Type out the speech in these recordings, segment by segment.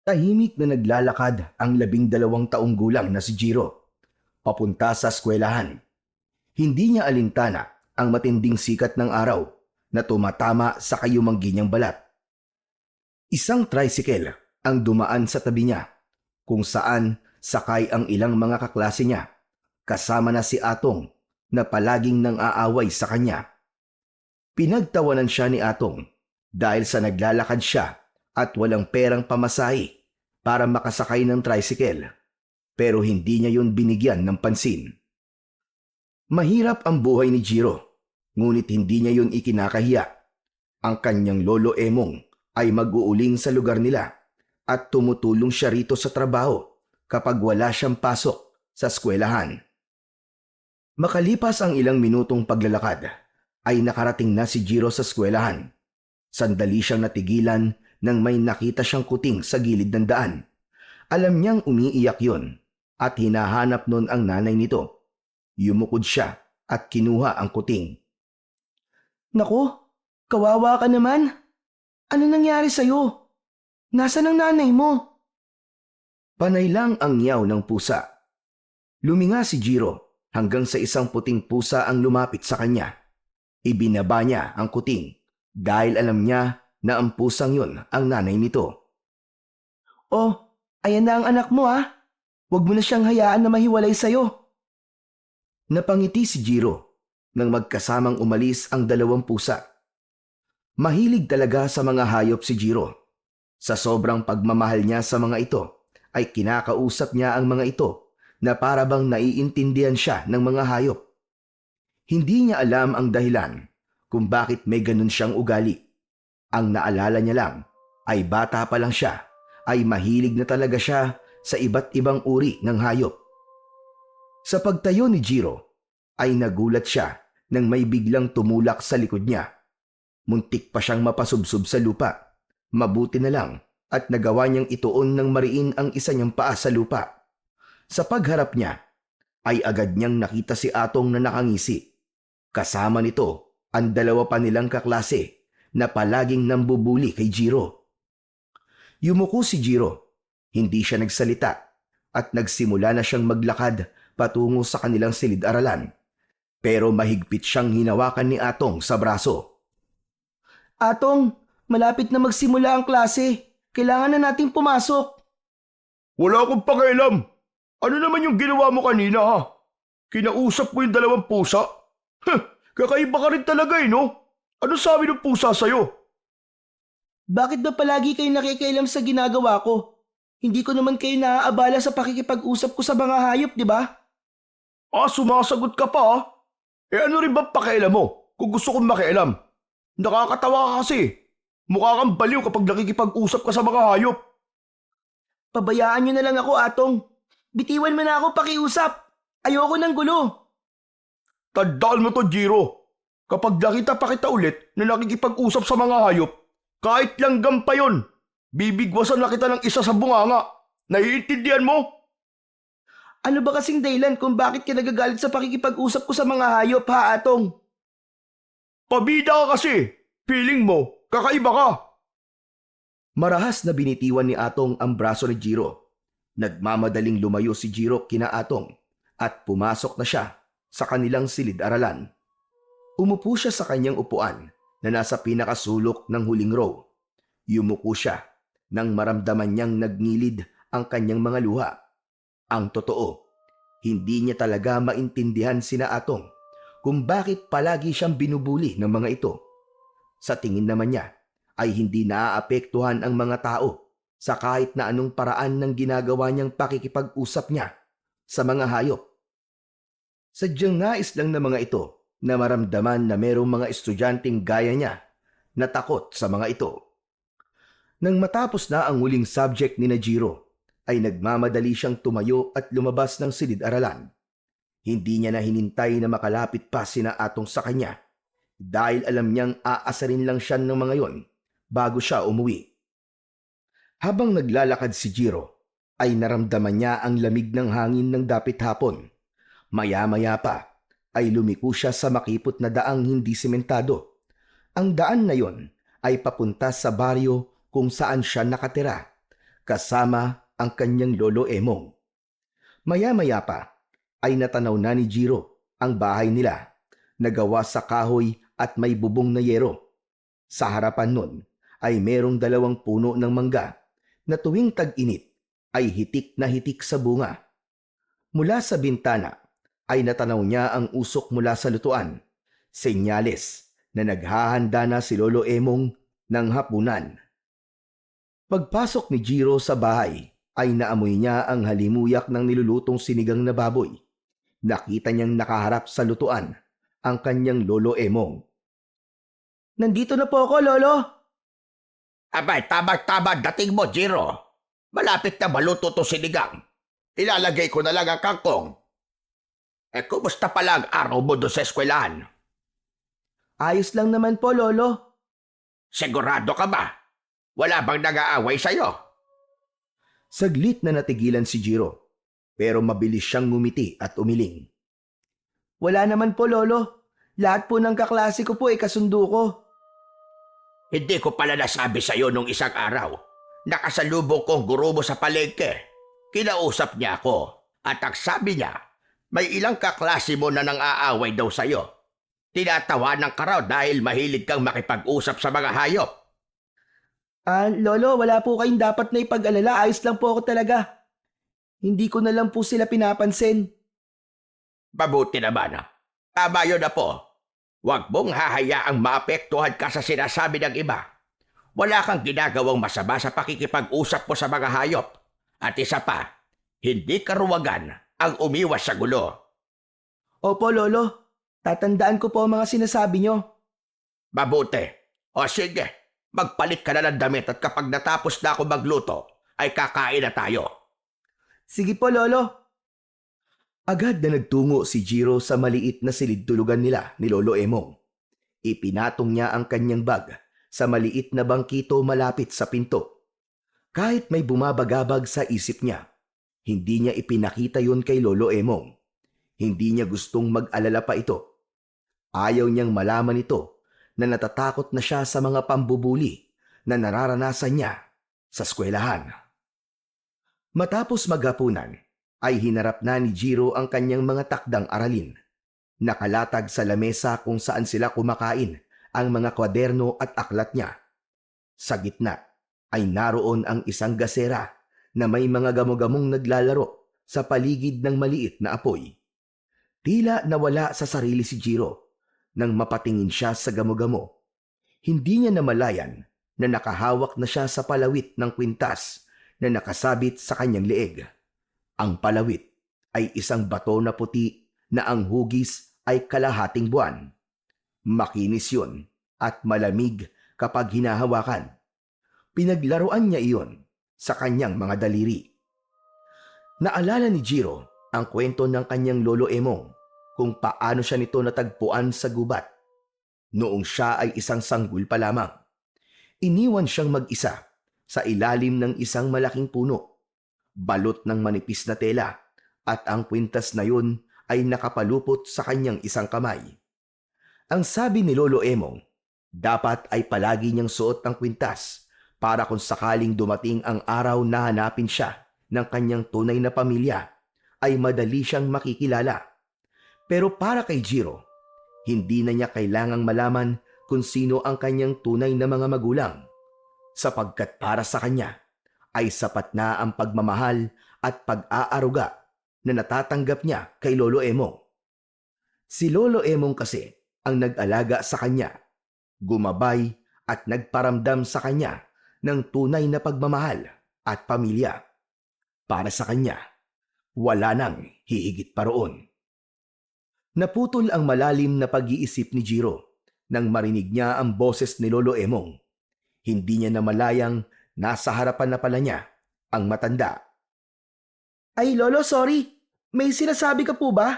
Tahimik na naglalakad ang 12 taong gulang na si Jiro, papunta sa eskwelahan. Hindi niya alintana ang matinding sikat ng araw na tumatama sa kayumanggi niyang balat. Isang tricycle ang dumaan sa tabi niya, kung saan sakay ang ilang mga kaklase niya, kasama na si Atong na palaging nang aaway sa kanya. Pinagtawanan siya ni Atong dahil sa naglalakad siya at walang perang pamasahe para makasakay ng tricycle, pero hindi niya yun binigyan ng pansin. Mahirap ang buhay ni Jiro, ngunit hindi niya yun ikinakahiya. Ang kanyang lolo Emong ay mag-uuling sa lugar nila at tumutulong siya rito sa trabaho kapag wala siyang pasok sa eskwelahan. Makalipas ang ilang minutong paglalakad, ay nakarating na si Jiro sa eskwelahan. Sandali siyang natigilan nang may nakita siyang kuting sa gilid ng daan. Alam niyang umiiyak yun at hinahanap nun ang nanay nito. Yumukod siya at kinuha ang kuting. "Naku, kawawa ka naman. Ano nangyari sa'yo? Nasaan ang nanay mo?" Panay lang ang nyaw ng pusa. Luminga si Jiro hanggang sa isang puting pusa ang lumapit sa kanya. Ibinaba niya ang kuting dahil alam niya na ang pusang yun ang nanay nito. "Oh, ayan na ang anak mo ah. Huwag mo na siyang hayaan na mahiwalay sa'yo." Napangiti si Jiro nang magkasamang umalis ang 2 pusa. Mahilig talaga sa mga hayop si Jiro. Sa sobrang pagmamahal niya sa mga ito, ay kinakausap niya ang mga ito na para bang naiintindihan siya ng mga hayop. Hindi niya alam ang dahilan kung bakit may ganun siyang ugali. Ang naalala niya lang ay bata pa lang siya ay mahilig na talaga siya sa iba't ibang uri ng hayop. Sa pagtayo ni Jiro ay nagulat siya nang may biglang tumulak sa likod niya. Muntik pa siyang mapasubsob sa lupa. Mabuti na lang at nagawa niyang ituon ng mariin ang isa niyang paa sa lupa. Sa pagharap niya ay agad niyang nakita si Atong na nakangisi. Kasama nito ang 2 pa nilang kaklase na palaging nambubuli kay Jiro. Yumuko si Jiro. Hindi siya nagsalita at nagsimula na siyang maglakad patungo sa kanilang silid-aralan. Pero mahigpit siyang hinawakan ni Atong sa braso. "Atong, malapit na magsimula ang klase. Kailangan na nating pumasok." Wala akong pakialam. Ano naman yung ginawa mo kanina ha? Kinausap mo yung 2 pusa? Huh, kakaiba ka rin talaga no? Ano sabi ng pusa sa'yo? "Bakit ba palagi kayo nakikialam sa ginagawa ko? Hindi ko naman kayo naaabala sa pakikipag-usap ko sa mga hayop, di ba?" Sumasagot ka pa ha? Ano rin ba pakialam mo kung gusto kong makialam? Nakakatawa ka kasi. Mukha kang baliw kapag nakikipag-usap ka sa mga hayop. "Pabayaan niyo na lang ako, Atong. Bitiwan mo na ako pakiusap. Ayoko ng gulo." Tandaan mo to, Jiro. Kapag nakita pa kita ulit na nakikipag-usap sa mga hayop, kahit langgam pa yon, bibigwasan na kita ng isa sa bunganga. Naiintindihan mo? Ano ba kasing dahilan kung bakit ka nagagalit sa pakikipag-usap ko sa mga hayop, ha, Atong? Pabida ka kasi. Feeling mo, kakaiba ka. Marahas na binitiwan ni Atong ang braso ni Jiro. Nagmamadaling lumayo si Jiro kina Atong at pumasok na siya sa kanilang silid-aralan. Umupo siya sa kanyang upuan na nasa pinakasulok ng huling row. Yumuko siya nang maramdaman niyang nagnilid ang kanyang mga luha. Ang totoo, hindi niya talaga maintindihan sina Atong kung bakit palagi siyang binubuli ng mga ito. Sa tingin naman niya ay hindi naaapektuhan ang mga tao sa kahit na anong paraan ng ginagawa niyang pakikipag-usap niya sa mga hayop. Sadyang nais lang ng mga ito na maramdaman na mayroong mga estudyanteng gaya niya na takot sa mga ito. Nang matapos na ang huling subject ni Najiro, ay nagmamadali siyang tumayo at lumabas ng silid-aralan. Hindi niya na hinintay na makalapit pa sina Atong sa kanya dahil alam niyang aasarin lang siya ng mga yon bago siya umuwi. Habang naglalakad si Jiro, ay naramdaman niya ang lamig ng hangin ng dapit hapon. Maya-maya pa ay lumiko siya sa makipot na daang hindi sementado. Ang daan na yon ay papunta sa baryo kung saan siya nakatira. kasama ang kanyang lolo Emong. Maya-maya pa ay natanaw na ni Jiro ang bahay nila na gawa sa kahoy at may bubong na yero. Sa harapan nun ay merong 2 puno ng mangga na tuwing tag-init ay hitik na hitik sa bunga. Mula sa bintana ay natanaw niya ang usok mula sa lutuan, senyales na naghahanda na si Lolo Emong ng hapunan. Pagpasok ni Jiro sa bahay ay naamoy niya ang halimuyak ng nilulutong sinigang na baboy. Nakita niyang nakaharap sa lutuan ang kanyang Lolo Emong. "Nandito na po ako, Lolo." Abay, tama-tama dating mo, Jiro. Malapit na maluto to sinigang. Ilalagay ko na lang ang kangkong. Kumusta pala ang araw mo doon sa eskwelahan? "Ayos lang naman po, Lolo." Sigurado ka ba? Wala bang nag-aaway sa'yo? Saglit na natigilan si Jiro, pero mabilis siyang ngumiti at umiling. "Wala naman po, Lolo. Lahat po ng kaklase ko po ay kasundo ko." Hindi ko pala nasabi sa'yo nung isang araw. Nakasalubong ko ang guro mo sa palengke. Kinausap niya ako at ang sabi niya, may ilang kaklase mo na nang aaway daw sa'yo. Tinatawanan ka raw dahil mahilig kang makipag-usap sa mga hayop. Lolo, wala po kayong dapat na ipag-alala. Ayos lang po ako talaga. Hindi ko na lang po sila pinapansin." Mabuti naman. Tama yun na po. Huwag mong hahayaang maapektuhan ka sa sinasabi ng iba. Wala kang ginagawang masama sa pakikipag-usap mo sa mga hayop. At isa pa, hindi karuwagan ang umiwas sa gulo. "Opo, Lolo. Tatandaan ko po ang mga sinasabi nyo." Mabuti. O sige, magpalit ka na ng damit at kapag natapos na ako magluto, ay kakain na tayo. "Sige po, Lolo." Agad na nagtungo si Jiro sa maliit na silid-tulugan nila ni Lolo Emong. Ipinatong niya ang kanyang bag sa maliit na bangkito malapit sa pinto. Kahit may bumabagabag sa isip niya, hindi niya ipinakita yon kay Lolo Emong. Hindi niya gustong mag-alala pa ito. Ayaw niyang malaman ito na natatakot na siya sa mga pambubuli na nararanasan niya sa eskwelahan. Matapos maghapunan, ay hinarap na ni Jiro ang kanyang mga takdang aralin. Nakalatag sa lamesa kung saan sila kumakain ang mga kwaderno at aklat niya. Sa gitna ay naroon ang isang gasera na may mga gamo-gamong naglalaro sa paligid ng maliit na apoy. Tila nawala sa sarili si Jiro nang mapatingin siya sa gamo-gamo. Hindi niya namalayan na nakahawak na siya sa palawit ng kwintas na nakasabit sa kanyang leeg. Ang palawit ay isang bato na puti na ang hugis ay kalahating buwan. Makinis yun at malamig kapag hinahawakan. Pinaglaruan niya iyon sa kanyang mga daliri. Naalala ni Jiro ang kwento ng kanyang Lolo Emong kung paano siya nito natagpuan sa gubat. Noong siya ay isang sanggol pa lamang. Iniwan siyang mag-isa sa ilalim ng isang malaking puno. Balot ng manipis na tela at ang kwintas na yun ay nakapalupot sa kanyang isang kamay. Ang sabi ni Lolo Emong, dapat ay palagi niyang suot ang kwintas para kung sakaling dumating ang araw na hanapin siya ng kanyang tunay na pamilya, ay madali siyang makikilala. Pero para kay Jiro, hindi na niya kailangang malaman kung sino ang kanyang tunay na mga magulang, sapagkat para sa kanya ay sapat na ang pagmamahal at pag-aaruga na natatanggap niya kay Lolo Emong. Si Lolo Emong kasi ang nag-alaga sa kanya, gumabay at nagparamdam sa kanya ng tunay na pagmamahal at pamilya. Para sa kanya, wala nang hihigit pa roon. Naputol ang malalim na pag-iisip ni Jiro nang marinig niya ang boses ni Lolo Emong. Hindi niya namalayang nasa harapan na pala niya ang matanda. "Ay, Lolo, sorry. May sinasabi ka po ba?"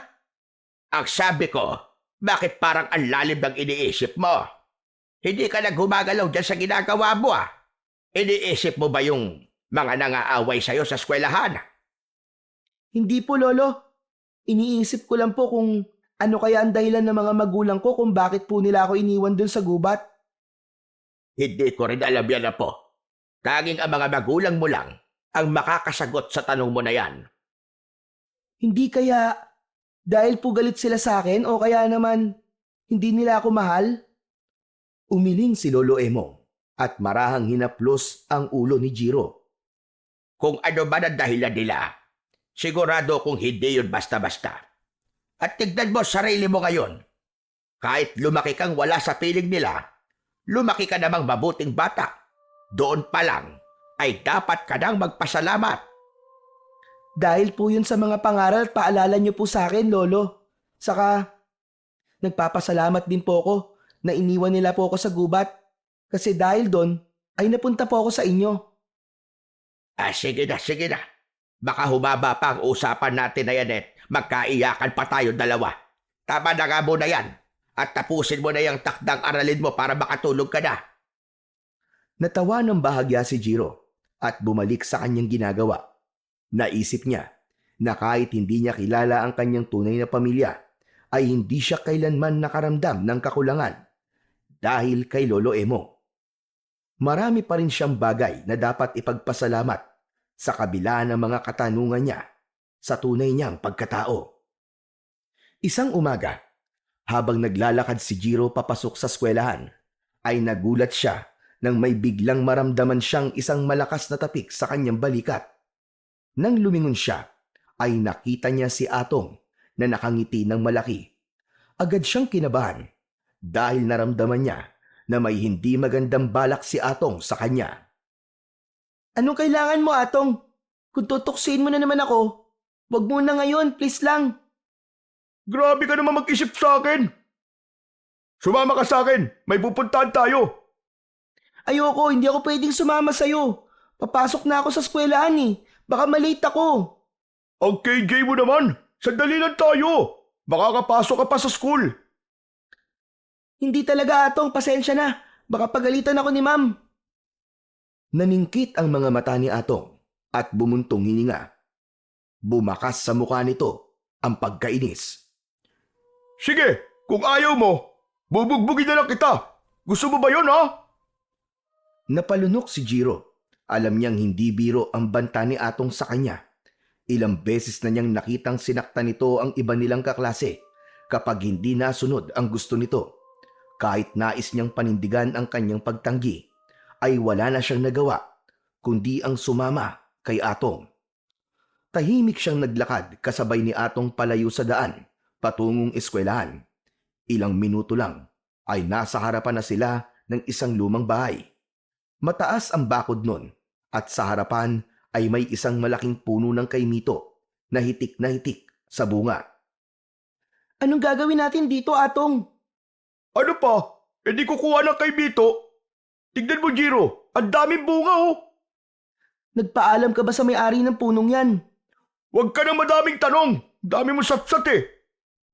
Ang sabi ko, bakit parang ang lalim ng iniisip mo? Hindi ka na gumagalaw dyan sa ginagawa mo ah. Iniisip mo ba yung mga nangaaway sa'yo sa eskwelahan? "Hindi po, Lolo. Iniisip ko lang po kung ano kaya ang dahilan ng mga magulang ko kung bakit po nila ako iniwan dun sa gubat." Hindi ko rin alam yan na po. Tanging ang mga magulang mo lang ang makakasagot sa tanong mo na yan. Hindi kaya dahil po galit sila sa akin o kaya naman hindi nila ako mahal? Umiling si Lolo Emong at marahang hinaplos ang ulo ni Jiro. Kung ano man ang dahilan nila, sigurado kung hindi yun basta-basta. At tignan mo sarili mo ngayon. Kahit lumaki kang wala sa piling nila, lumaki ka namang mabuting bata. Doon pa lang ay dapat ka nang magpasalamat. Dahil po yun sa mga pangaral at paalala niyo po sa akin, Lolo. Saka, nagpapasalamat din po ako na iniwan nila po ako sa gubat. Kasi dahil doon, ay napunta po ako sa inyo. Sige na, sige na. Baka humaba pa ang usapan natin na yan magkaiyakan pa tayo dalawa. Tama na nga muna yan. At tapusin mo na yung takdang aralin mo para makatulog ka na. Natawa ng bahagya si Jiro at bumalik sa kanyang ginagawa. Naisip niya na kahit hindi niya kilala ang kanyang tunay na pamilya, ay hindi siya kailanman nakaramdam ng kakulangan dahil kay Lolo Emo. Marami pa rin siyang bagay na dapat ipagpasalamat sa kabila ng mga katanungan niya sa tunay niyang pagkatao. Isang umaga, habang naglalakad si Jiro papasok sa eskwelahan, ay nagulat siya nang may biglang maramdaman siyang isang malakas na tapik sa kanyang balikat. Nang lumingon siya, ay nakita niya si Atong na nakangiti ng malaki. Agad siyang kinabahan dahil naramdaman niya na may hindi magandang balak si Atong sa kanya. Anong kailangan mo, Atong? Kung tutuksin mo na naman ako, wag mo na ngayon, please lang. Grabe ka naman mag-isip sa akin. Sumama ka sa akin. May pupuntahan tayo. Ayoko, hindi ako pwedeng sumama sa'yo. Papasok na ako sa eskwelahan eh. Baka malate ako. Ang KJ mo naman. Sandali lang tayo. Makakapasok ka pa sa school. Hindi talaga, Atong. Pasensya na. Baka pagalitan ako ni Ma'am. Naningkit ang mga mata ni Atong at bumuntong hininga. Bumakas sa mukha nito ang pagkainis. Sige, kung ayaw mo, bubugbugin na lang kita. Gusto mo ba yun, ha? Napalunok si Jiro. Alam niyang hindi biro ang banta ni Atong sa kanya. Ilang beses na niyang nakitang sinaktan nito ang iba nilang kaklase kapag hindi nasunod ang gusto nito. Kahit nais niyang panindigan ang kanyang pagtanggi, ay wala na siyang nagawa kundi ang sumama kay Atong. Tahimik siyang naglakad kasabay ni Atong palayo sa daan patungong eskwelahan. Ilang minuto lang ay nasa harapan na sila ng isang lumang bahay. Mataas ang bakod nun at sa harapan ay may isang malaking puno ng kaimito na hitik sa bunga. Anong gagawin natin dito, Atong? Ano pa? E di kukuha ng kaibito. Tignan mo, Jiro. Ang daming bunga, oh. Nagpaalam ka ba sa may-ari ng punong yan? Huwag ka nang madaming tanong. Dami mo satsat eh.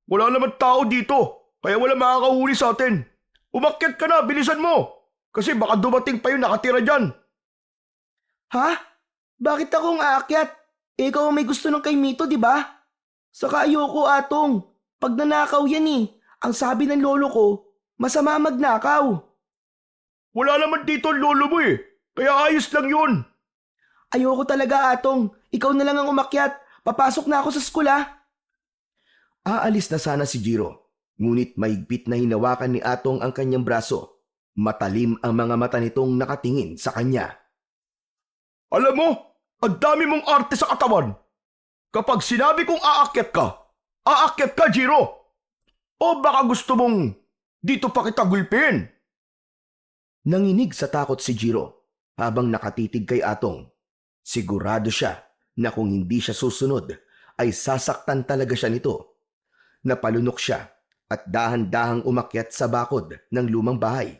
Wala naman tao dito. Kaya wala makakahuli sa atin. Umakyat ka na, bilisan mo. Kasi baka dumating pa yung nakatira dyan. Ha? Bakit akong aakyat? Ikaw ang may gusto ng kay Mito, di ba? Saka ayoko, Atong. Pag nanakaw yan eh. Ang sabi ng lolo ko, masama magnakaw. Wala naman dito ang lolo mo eh. Kaya ayos lang yun. Ayoko talaga, Atong. Ikaw na lang ang umakyat. Papasok na ako sa school, ha? Aalis na sana si Jiro. Ngunit mahigpit na hinawakan ni Atong ang kanyang braso. Matalim ang mga mata nitong nakatingin sa kanya. Alam mo, ang dami mong arte sa katawan. Kapag sinabi kong aakyat ka, Jiro. O baka gusto mong dito pa kita gulpin? Nanginig sa takot si Jiro habang nakatitig kay Atong. Sigurado siya na kung hindi siya susunod ay sasaktan talaga siya nito. Napalunok siya at dahan-dahang umakyat sa bakod ng lumang bahay.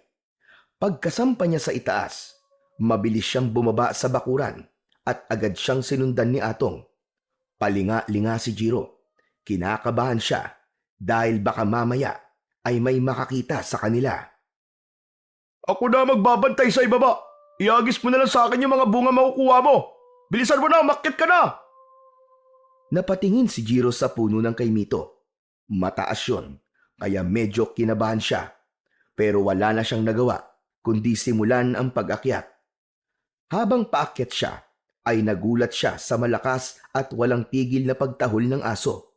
Pagkasampa niya sa itaas, mabilis siyang bumaba sa bakuran at agad siyang sinundan ni Atong. Palinga-linga si Jiro. Kinakabahan siya dahil baka mamaya ay may makakita sa kanila. Ako na magbabantay sa ibaba. Iagis mo na lang sa akin yung mga bunga makukuha mo. Bilisan mo na, umakyat ka na! Napatingin si Jiro sa puno ng kaimito. Mataas yun, kaya medyo kinabahan siya. Pero wala na siyang nagawa, kundi simulan ang pag-akyat. Habang paakyat siya, ay nagulat siya sa malakas at walang tigil na pagtahol ng aso.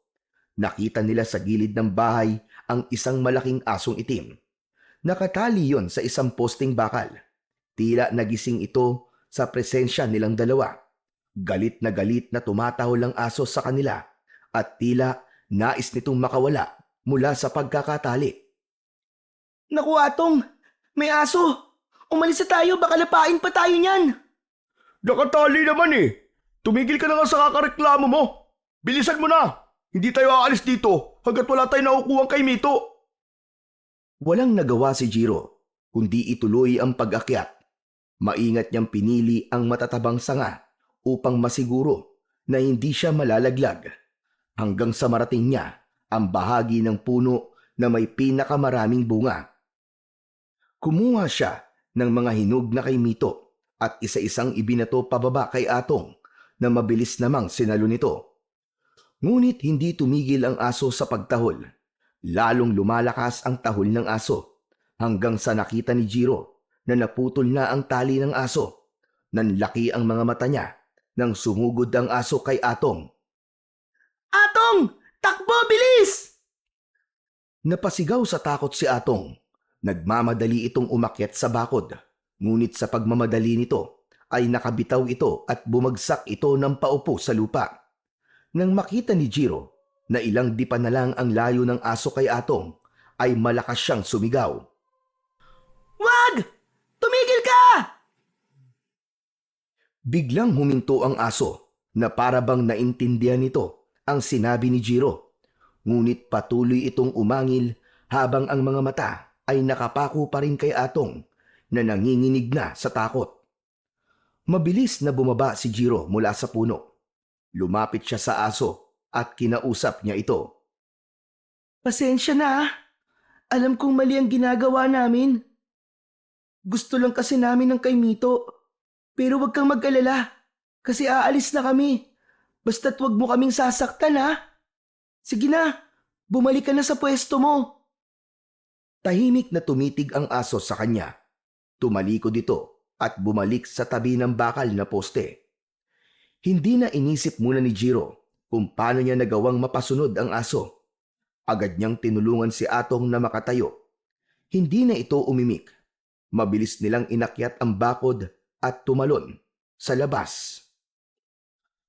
Nakita nila sa gilid ng bahay ang isang malaking asong itim. Nakatali yon sa isang posting bakal. Tila nagising ito sa presensya nilang dalawa. Galit na tumatahol ang aso sa kanila at tila nais nitong makawala mula sa pagkakatali. Naku Atong, may aso! Umalis na tayo, baka lapain pa tayo niyan! Nakatali naman eh! Tumigil ka na nga sa kakareklamo mo! Bilisan mo na! Hindi tayo aalis dito hanggat wala tayong nakukuhang kay Mito! Walang nagawa si Jiro, kundi ituloy ang pag-akyat. Maingat niyang pinili ang matatabang sanga upang masiguro na hindi siya malalaglag. Hanggang sa marating niya ang bahagi ng puno na may pinakamaraming bunga. Kumuha siya ng mga hinog na kay Mito at isa-isang ibinato pababa kay Atong na mabilis namang sinalo nito. Ngunit hindi tumigil ang aso sa pagtahol. Lalong lumalakas ang tahol ng aso hanggang sa nakita ni Jiro na naputol na ang tali ng aso. Nanlaki ang mga mata niya nang sumugod ang aso kay Atong. Atong! Takbo! Bilis! Napasigaw sa takot si Atong. Nagmamadali itong umakyat sa bakod. Ngunit sa pagmamadali nito ay nakabitaw ito at bumagsak ito ng paupo sa lupa. Nang makita ni Jiro na ilang dipa na lang ang layo ng aso kay Atong, ay malakas siyang sumigaw. Wag! Tumigil ka! Biglang huminto ang aso na para bang naintindihan nito ang sinabi ni Jiro. Ngunit patuloy itong umangil habang ang mga mata ay nakapako pa rin kay Atong na nanginginig na sa takot. Mabilis na bumaba si Jiro mula sa puno. Lumapit siya sa aso at kinausap niya ito. Pasensya na. Alam kong mali ang ginagawa namin. Gusto lang kasi namin ng kay Mito. Pero wag kang mag-alala kasi aalis na kami. Basta't wag mo kaming sasaktan ha. Sige na, bumalik ka na sa pwesto mo. Tahimik na tumitig ang aso sa kanya. Tumalikod ito at bumalik sa tabi ng bakal na poste. Hindi na inisip muna ni Jiro kung paano niya nagawang mapasunod ang aso. Agad niyang tinulungan si Atong na makatayo. Hindi na ito umimik. Mabilis nilang inakyat ang bakod at tumalon sa labas.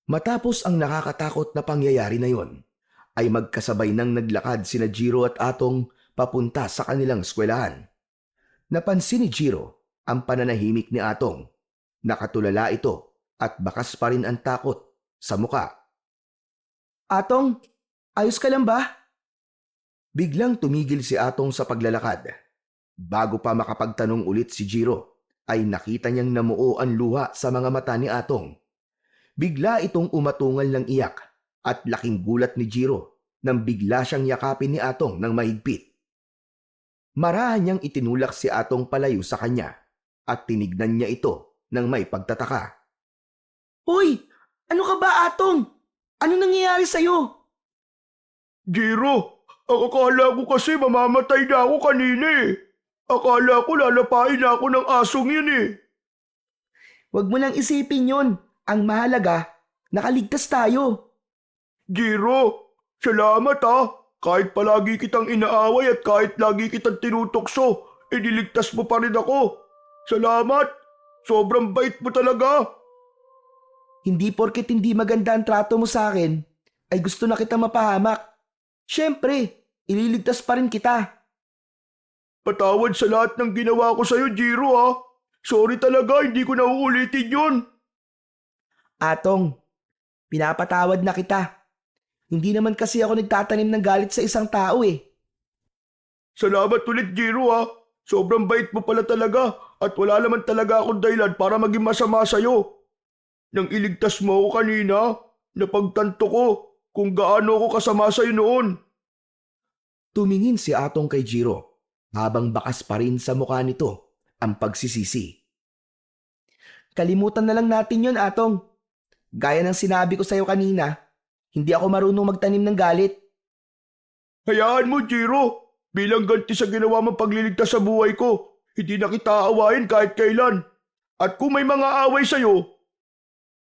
Matapos ang nakakatakot na pangyayari na yon, ay magkasabay nang naglakad sina Jiro at Atong papunta sa kanilang eskwelahan. Napansin ni Jiro ang pananahimik ni Atong. Nakatulala ito at bakas pa rin ang takot sa muka. Atong, ayos ka lang ba? Biglang tumigil si Atong sa paglalakad. Bago pa makapagtanong ulit si Jiro, ay nakita niyang namuo ang luha sa mga mata ni Atong. Bigla itong umatungal ng iyak at laking gulat ni Jiro nang bigla siyang yakapin ni Atong ng mahigpit. Marahan niyang itinulak si Atong palayo sa kanya at tinignan niya ito ng may pagtataka. Hoy! Ano ka ba, Atong? Ano nangyayari sa'yo? Jiro, akala ko kasi mamamatay na ako kanina eh. Akala ko lalapain na ako ng asong yun eh. Huwag mo nang isipin yon. Ang mahalaga, nakaligtas tayo. Jiro, salamat ah. Kahit palagi kitang inaaway at kahit lagi kitang tinutokso, iniligtas mo pa rin ako. Salamat! Sobrang bait mo talaga. Hindi porket hindi maganda ang trato mo sa akin, ay gusto na kita mapahamak. Siyempre, ililigtas pa rin kita. Patawad sa lahat ng ginawa ko sa'yo, Jiro ah. Sorry talaga, hindi ko na uulitin yun. Atong, pinapatawad na kita. Hindi naman kasi ako nagtatanim ng galit sa isang tao eh. Salamat ulit, Jiro ah. Sobrang bait mo pala talaga at wala naman talaga akong dahilan para maging masama sa'yo. Nang iligtas mo ako kanina, napagtanto ko kung gaano ako kasama sa'yo noon. Tumingin si Atong kay Jiro habang bakas pa rin sa mukha nito ang pagsisisi. Kalimutan na lang natin yon, Atong. Gaya ng sinabi ko sa'yo kanina, hindi ako marunong magtanim ng galit. Hayaan mo, Jiro. Bilang ganti sa ginawa mong pagliligtas sa buhay ko, hindi na kita aawain kahit kailan. At kung may mga away sa'yo,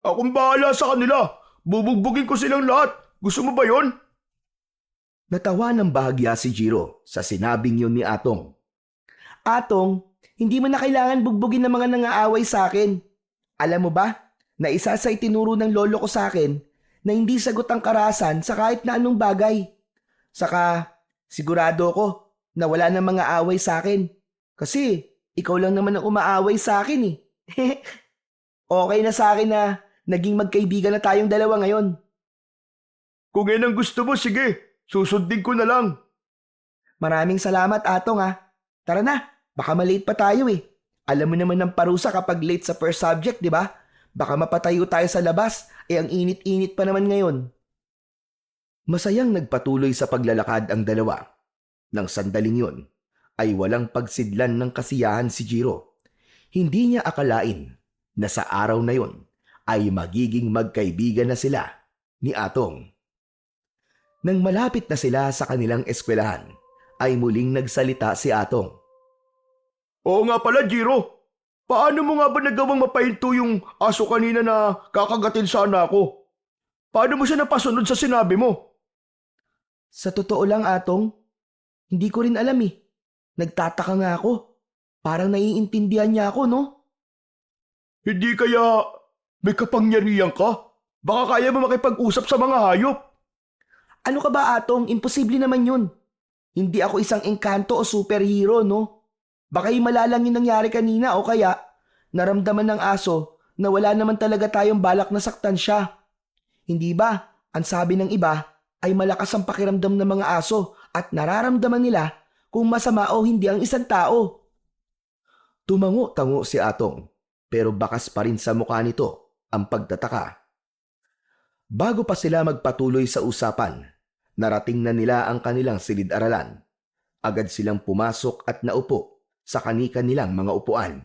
Akong bahala sa kanila. Bubugbugin ko silang lahat. Gusto mo ba yon? Natawa ng bahagya si Jiro sa sinabing yun ni Atong. Atong, hindi mo na kailangan bugbugin ng mga nangaaway sa akin. Alam mo ba, na isa sa itinuro ng lolo ko sa akin na hindi sagot ang karahasan sa kahit na anong bagay. Saka, sigurado ko na wala na mga away sa akin. Kasi, ikaw lang naman ang umaaway sa akin eh. Okay na sa akin na naging magkaibigan na tayong dalawa ngayon. Kung yan ang gusto mo, sige. Susundin ko na lang. Maraming salamat, Atong ah. Tara na, baka malate pa tayo eh. Alam mo naman ng parusa kapag late sa first subject, di ba? Baka mapatayo tayo sa labas, ang init-init pa naman ngayon. Masayang nagpatuloy sa paglalakad ang dalawa. Nang sandaling yun, ay walang pagsidlan ng kasiyahan si Jiro. Hindi niya akalain na sa araw na yun ay magiging magkaibigan na sila ni Atong. Nang malapit na sila sa kanilang eskwelahan, ay muling nagsalita si Atong. Oo nga pala, Jiro. Paano mo nga ba nagawang mapahinto yung aso kanina na kakagatin sana ako? Paano mo siya napasunod sa sinabi mo? Sa totoo lang, Atong, hindi ko rin alam eh. Nagtataka nga ako. Parang naiintindihan niya ako, no? Hindi kaya may kapangyarihan ka? Baka kaya mo makipag-usap sa mga hayop. Ano ka ba, Atong? Imposible naman yun. Hindi ako isang engkanto o superhero, no? Baka malalang yung nangyari kanina o kaya naramdaman ng aso na wala naman talaga tayong balak na saktan siya. Hindi ba, ang sabi ng iba ay malakas ang pakiramdam ng mga aso at nararamdaman nila kung masama o hindi ang isang tao. Tumango-tango si Atong pero bakas pa rin sa mukha nito ang pagtataka. Bago pa sila magpatuloy sa usapan, narating na nila ang kanilang silid-aralan. Agad silang pumasok at naupo sa kani-kanilang mga upuan.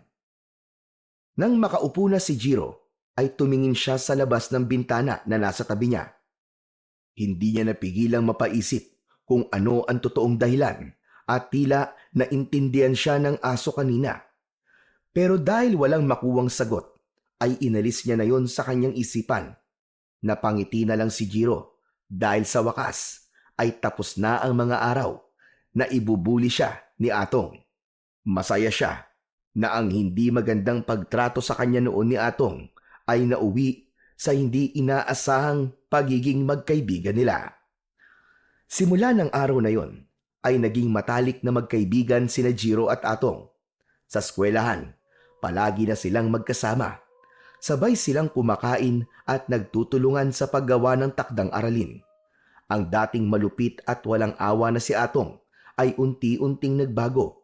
Nang makaupo na si Jiro, ay tumingin siya sa labas ng bintana na nasa tabi niya. Hindi niya napigilang mapaisip kung ano ang totoong dahilan at tila naintindihan siya ng aso kanina. Pero dahil walang makuwang sagot, ay inalis niya na yon sa kanyang isipan. Napangiti na lang si Jiro dahil sa wakas ay tapos na ang mga araw na ibubuli siya ni Atong. Masaya siya na ang hindi magandang pagtrato sa kanya noon ni Atong ay nauwi sa hindi inaasahang pagiging magkaibigan nila. Simula ng araw na yon ay naging matalik na magkaibigan sina Jiro at Atong. Sa eskwelahan, palagi na silang magkasama. Sabay silang kumakain at nagtutulungan sa paggawa ng takdang aralin. Ang dating malupit at walang awa na si Atong ay unti-unting nagbago.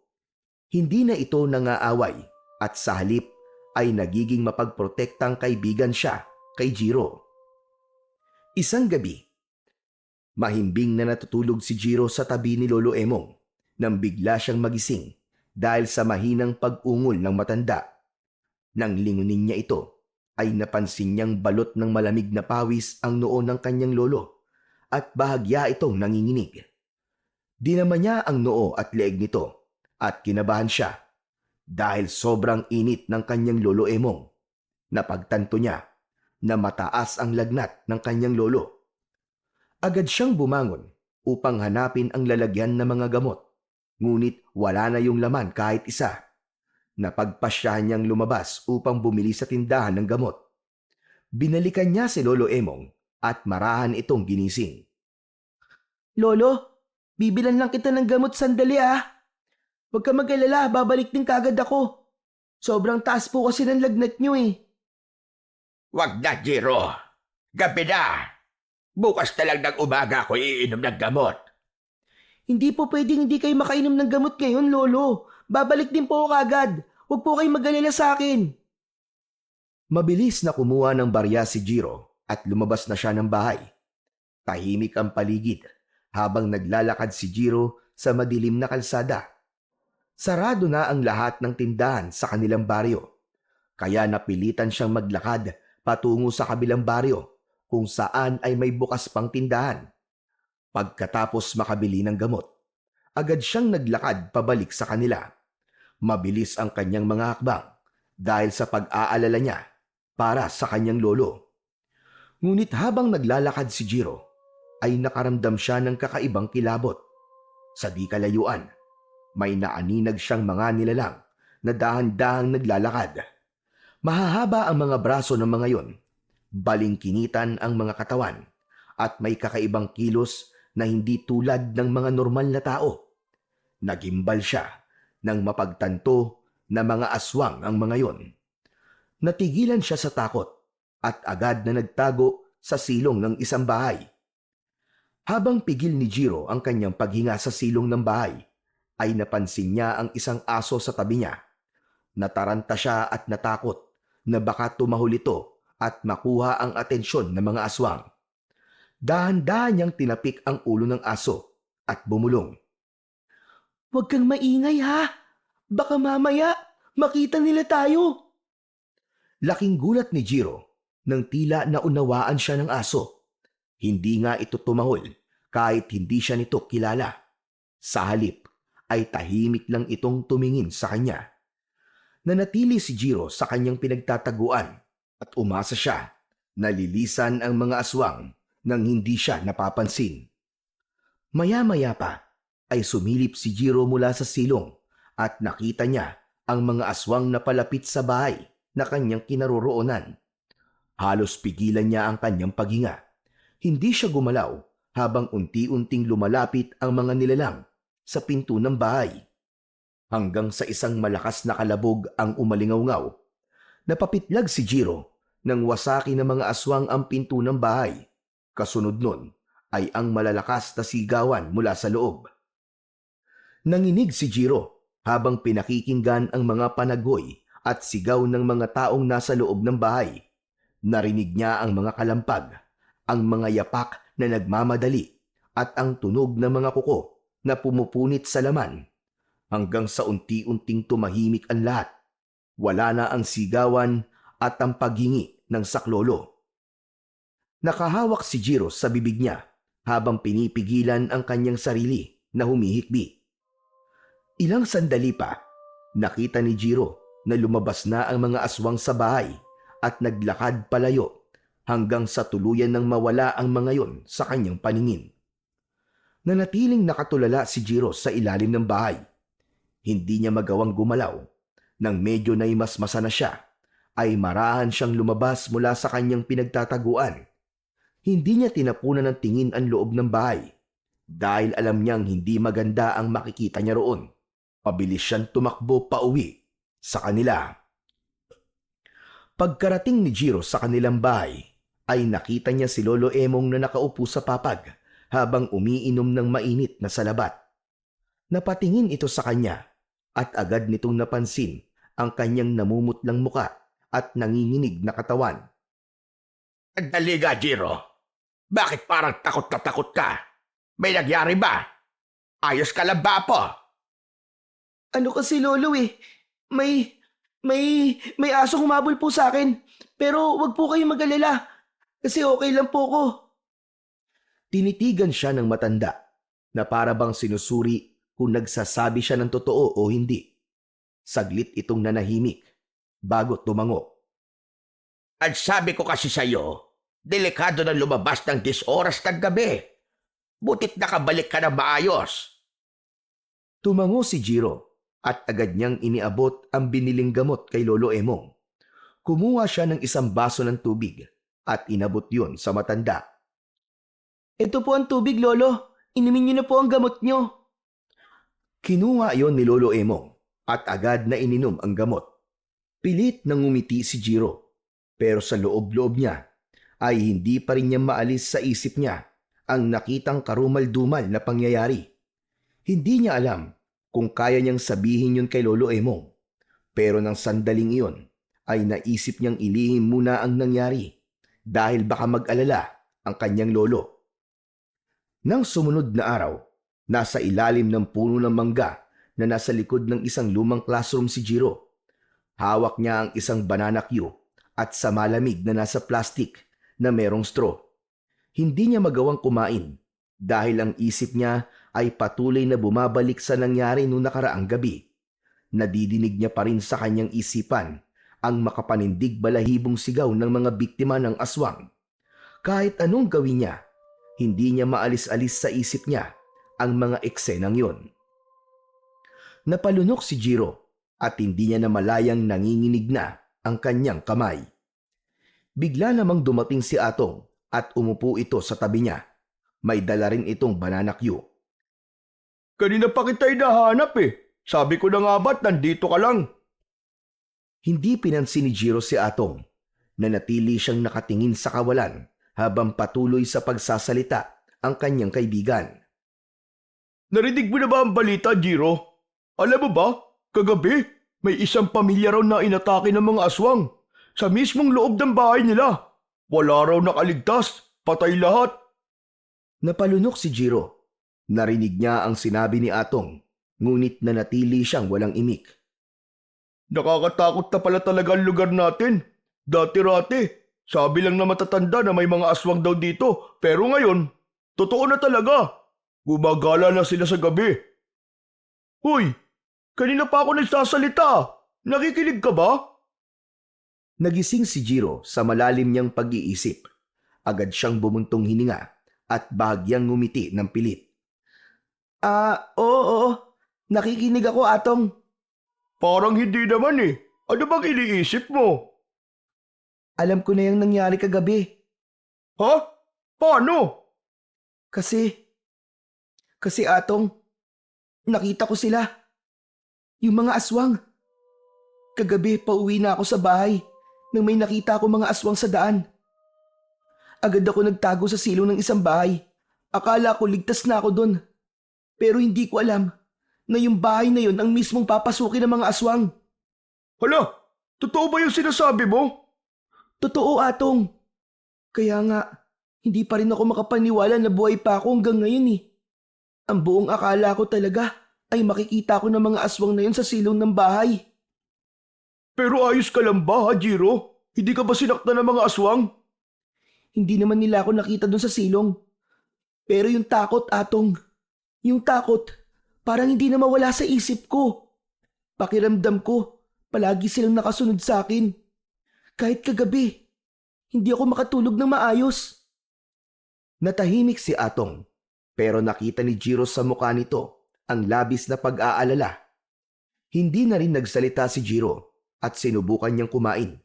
Hindi na ito nangaaway at sa halip ay nagiging mapagprotektang kaibigan siya kay Jiro. Isang gabi, mahimbing na natutulog si Jiro sa tabi ni Lolo Emong nang bigla siyang magising dahil sa mahinang pag-ungol ng matanda. Nang lingunin niya ito, ay napansin niyang balot ng malamig na pawis ang noo ng kanyang lolo at bahagya itong nanginginig. Dinama niya ang noo at leeg nito at kinabahan siya dahil sobrang init ng kanyang lolo Emong. Napagtanto niya na mataas ang lagnat ng kanyang lolo. Agad siyang bumangon upang hanapin ang lalagyan ng mga gamot. Ngunit wala na yung laman kahit isa. Napagpasyahan niyang lumabas upang bumili sa tindahan ng gamot. Binalikan niya si Lolo Emong at marahan itong ginising. Lolo, bibilan lang kita ng gamot sandali ah. Huwag ka mag-alala, babalik din kagad ako. Sobrang taas po kasi ng lagnat niyo eh. Wag na, Jiro. Gabi na. Bukas na lang ng umaga ako iinom ng gamot. Hindi po pwedeng hindi kayo makainom ng gamot ngayon, Lolo. Babalik din po ako kagad. Huwag po kayong mag-alala sa akin. Mabilis na kumuha ng barya si Jiro at lumabas na siya ng bahay. Tahimik ang paligid habang naglalakad si Jiro sa madilim na kalsada. Sarado na ang lahat ng tindahan sa kanilang baryo. Kaya napilitan siyang maglakad patungo sa kabilang baryo kung saan ay may bukas pang tindahan. Pagkatapos makabili ng gamot, agad siyang naglakad pabalik sa kanila. Mabilis ang kanyang mga hakbang dahil sa pag-aalala niya para sa kanyang lolo. Ngunit habang naglalakad si Jiro, ay nakaramdam siya ng kakaibang kilabot. Sa di kalayuan, may naaninag siyang mga nilalang na dahan-dahang naglalakad. Mahahaba ang mga braso ng mga yon, balingkinitan ang mga katawan, at may kakaibang kilos na hindi tulad ng mga normal na tao. Nagimbal siya nang mapagtanto na mga aswang ang mga yon. Natigilan siya sa takot at agad na nagtago sa silong ng isang bahay. Habang pigil ni Jiro ang kanyang paghinga sa silong ng bahay, ay napansin niya ang isang aso sa tabi niya. Nataranta siya at natakot na baka tumahol ito at makuha ang atensyon ng mga aswang. Dahan-dahan niyang tinapik ang ulo ng aso at bumulong. "Huwag kang maingay ha! Baka mamaya makita nila tayo!" Laking gulat ni Jiro nang tila naunawaan siya ng aso. Hindi nga ito tumahol kahit hindi siya nito kilala. Sa halip ay tahimik lang itong tumingin sa kanya. Nanatili si Jiro sa kanyang pinagtataguan at umasa siya na lilisan ang mga aswang nang hindi siya napapansin. Maya-maya pa ay sumilip si Jiro mula sa silong at nakita niya ang mga aswang na palapit sa bahay na kanyang kinaroroonan. Halos pigilan niya ang kanyang paghinga. Hindi siya gumalaw habang unti-unting lumalapit ang mga nilalang sa pinto ng bahay. Hanggang sa isang malakas na kalabog ang umalingaw-ngaw. Napapitlag si Jiro nang wasaki ng mga aswang ang pinto ng bahay. Kasunod nun ay ang malalakas na sigawan mula sa loob. Nanginig si Jiro habang pinakikinggan ang mga panagoy at sigaw ng mga taong nasa loob ng bahay. Narinig niya ang mga kalampag, ang mga yapak na nagmamadali at ang tunog ng mga kuko na pumupunit sa laman. Hanggang sa unti-unting tumahimik ang lahat. Wala na ang sigawan at ang paghingi ng saklolo. Nakahawak si Jiro sa bibig niya habang pinipigilan ang kanyang sarili na humihikbi. Ilang sandali pa, nakita ni Jiro na lumabas na ang mga aswang sa bahay at naglakad palayo hanggang sa tuluyan ng mawala ang mga yon sa kanyang paningin. Nanatiling nakatulala si Jiro sa ilalim ng bahay. Hindi niya magawang gumalaw. Nang medyo naimasmasa na siya, ay marahan siyang lumabas mula sa kanyang pinagtataguan. Hindi niya tinapunan ng tingin ang loob ng bahay dahil alam niyang hindi maganda ang makikita niya roon. Pabilis siyang tumakbo pauwi sa kanila. Pagkarating ni Jiro sa kanilang bahay, ay nakita niya si Lolo Emong na nakaupo sa papag habang umiinom ng mainit na salabat. Napatingin ito sa kanya at agad nitong napansin ang kanyang namumutlang muka at nanginginig na katawan. Sandali ka, Jiro. Bakit parang takot na takot ka? May nagyari ba? Ayos ka lang ba po? Ano kasi lolo may asong humabol po sa akin. Pero wag po kayong mag-alala. Kasi okay lang po ko. Tinitigan siya ng matanda na para bang sinusuri kung nagsasabi siya ng totoo o hindi. Saglit itong nanahimik bago tumango. At sabi ko kasi sa'yo, delikado na lumabas ng 10 oras ng gabi. Butit nakabalik ka na maayos. Tumango si Jiro at agad niyang iniabot ang biniling gamot kay Lolo Emong. Kumuha siya ng isang baso ng tubig at inabot yun sa matanda. Ito po ang tubig, lolo. Inumin niyo na po ang gamot niyo. Kinuha yon ni Lolo Emong at agad na ininom ang gamot. Pilit nang ngumiti si Jiro, pero sa loob-loob niya ay hindi pa rin niya maalis sa isip niya ang nakitang karumal-dumal na pangyayari. Hindi niya alam kung kaya niyang sabihin yun kay Lolo Emong, pero nang sandaling iyon ay naisip niyang ilihim muna ang nangyari dahil baka mag-alala ang kanyang lolo. Nang sumunod na araw, nasa ilalim ng puno ng mangga na nasa likod ng isang lumang classroom si Jiro. Hawak niya ang isang banana cue at sa malamig na nasa plastic na merong straw. Hindi niya magawang kumain dahil ang isip niya ay patuloy na bumabalik sa nangyari noong nakaraang gabi. Nadidinig niya pa rin sa kanyang isipan ang makapanindig balahibong sigaw ng mga biktima ng aswang. Kahit anong gawin niya, hindi niya maalis-alis sa isip niya ang mga eksenang yon. Napalunok si Jiro at hindi niya namalayang nanginginig na ang kanyang kamay. Bigla namang dumating si Atong at umupo ito sa tabi niya. May dala rin itong banana cue. Kanina pa kita hinahanap eh. Sabi ko na nga ba't nandito ka lang? Hindi pinansin ni Jiro si Atong na natili siyang nakatingin sa kawalan habang patuloy sa pagsasalita ang kanyang kaibigan. Narinig mo na ba ang balita, Jiro? Alam mo ba, kagabi may isang pamilya raw na inatake ng mga aswang sa mismong loob ng bahay nila. Wala raw nakaligtas, patay lahat. Napalunok si Jiro. Narinig niya ang sinabi ni Atong, ngunit nanatili siyang walang imik. Nakakatakot na pala talaga ang lugar natin. Dati-rati, sabi lang na matatanda na may mga aswang daw dito. Pero ngayon, totoo na talaga. Gumagala na sila sa gabi. Hoy, kanina pa ako nagsasalita. Nakikinig ka ba? Nagising si Jiro sa malalim niyang pag-iisip. Agad siyang bumuntong hininga at bahagyang ngumiti ng pilit. Oo. Nakikinig ako, Atong. Parang hindi naman eh. Ano bang iniisip mo? Alam ko na yung nangyari kagabi. Ha? Paano? Kasi Atong, nakita ko sila. Yung mga aswang. Kagabi, pauwi na ako sa bahay nang may nakita ako mga aswang sa daan. Agad ako nagtago sa silong ng isang bahay. Akala ko ligtas na ako doon. Pero hindi ko alam na yung bahay na yun ang mismong papasukin ng mga aswang. Hala, totoo ba yung sinasabi mo? Totoo, Atong. Kaya nga, hindi pa rin ako makapaniwala na buhay pa ako hanggang ngayon eh. Ang buong akala ko talaga ay makikita ko ng mga aswang na yun sa silong ng bahay. Pero ayos ka lang ba, ha, Jiro? Hindi ka ba sinaktan ng mga aswang? Hindi naman nila ako nakita doon sa silong. Pero yung takot, Atong. Yung takot, parang hindi na mawala sa isip ko. Pakiramdam ko, palagi silang nakasunod sa akin. Kahit kagabi, hindi ako makatulog ng maayos. Natahimik si Atong, pero nakita ni Jiro sa mukha nito ang labis na pag-aalala. Hindi na rin nagsalita si Jiro at sinubukan niyang kumain.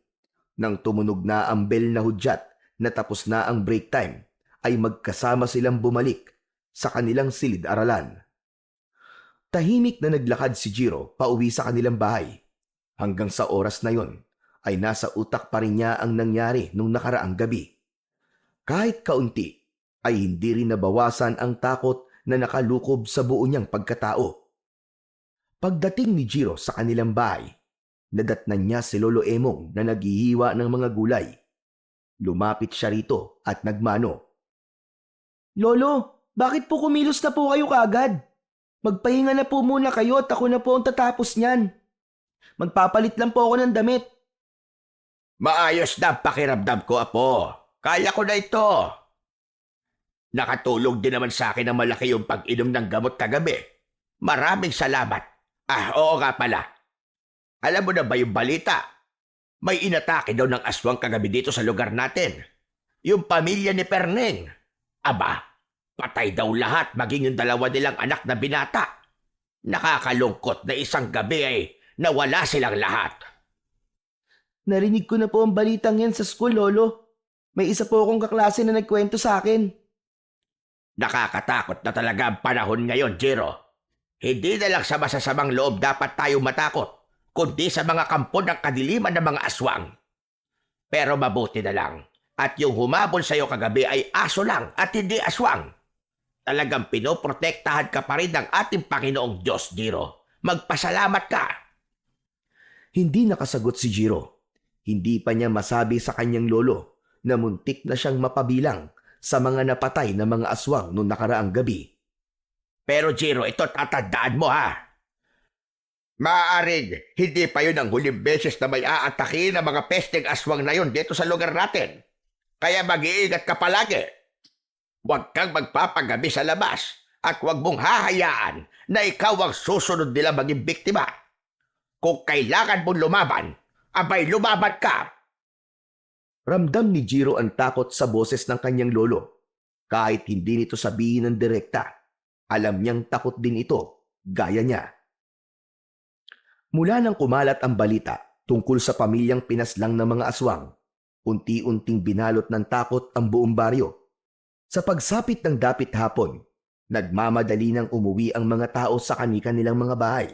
Nang tumunog na ang bell na hudyat na tapos na ang break time, ay magkasama silang bumalik sa kanilang silid-aralan. Tahimik na naglakad si Jiro pauwi sa kanilang bahay. Hanggang sa oras na yon ay nasa utak pa rin niya ang nangyari nung nakaraang gabi. Kahit kaunti ay hindi rin nabawasan ang takot na nakalukob sa buo niyang pagkatao. Pagdating ni Jiro sa kanilang bahay, nadatnan niya si Lolo Emong na naghihiwa ng mga gulay. Lumapit siya rito at nagmano. Lolo, bakit po kumilos na po kayo kaagad? Magpahinga na po muna kayo at ako na po ang tatapos niyan. Magpapalit lang po ako ng damit. Maayos na ang pakiramdam ko, Apo. Kaya ko na ito. Nakatulong din naman sa akin ng malaki yung pag-inom ng gamot kagabi. Maraming salamat. Oo nga pala. Alam mo na ba yung balita? May inatake daw ng aswang kagabi dito sa lugar natin. Yung pamilya ni Perneng. Aba, patay daw lahat maging yung dalawa nilang anak na binata. Nakakalungkot na isang gabi ay nawala silang lahat. Narinig ko na po ang balitang yan sa school, Lolo. May isa po akong kaklase na nagkwento sa akin. Nakakatakot na talaga ang panahon ngayon, Jiro. Hindi na lang sa masasamang loob dapat tayo matakot, kundi sa mga kampo ng kadiliman ng mga aswang. Pero mabuti na lang, at yung humabol sa'yo kagabi ay aso lang at hindi aswang. Talagang pinoprotektahan ka pa rin ng ating Panginoong Diyos, Jiro. Magpasalamat ka. Hindi nakasagot si Jiro. Hindi pa niya masabi sa kanyang lolo na muntik na siyang mapabilang sa mga napatay na mga aswang noong nakaraang gabi. Pero Jiro, ito tatandaan mo ha. Maaaring hindi pa yun ang huling beses na may aatake ng mga pesteng aswang na yun dito sa lugar natin. Kaya mag-iingat ka palagi. Huwag kang magpapagabi sa labas at huwag mong hahayaan na ikaw ang susunod nila maging biktima. Kung kailangan mong lumaban, Abay, lumaban ka! Ramdam ni Jiro ang takot sa boses ng kanyang lolo. Kahit hindi nito sabihin ng direkta, alam niyang takot din ito, gaya niya. Mula nang kumalat ang balita tungkol sa pamilyang pinaslang ng mga aswang, unti-unting binalot ng takot ang buong baryo. Sa pagsapit ng dapit hapon, nagmamadali nang umuwi ang mga tao sa kani-kanilang mga bahay.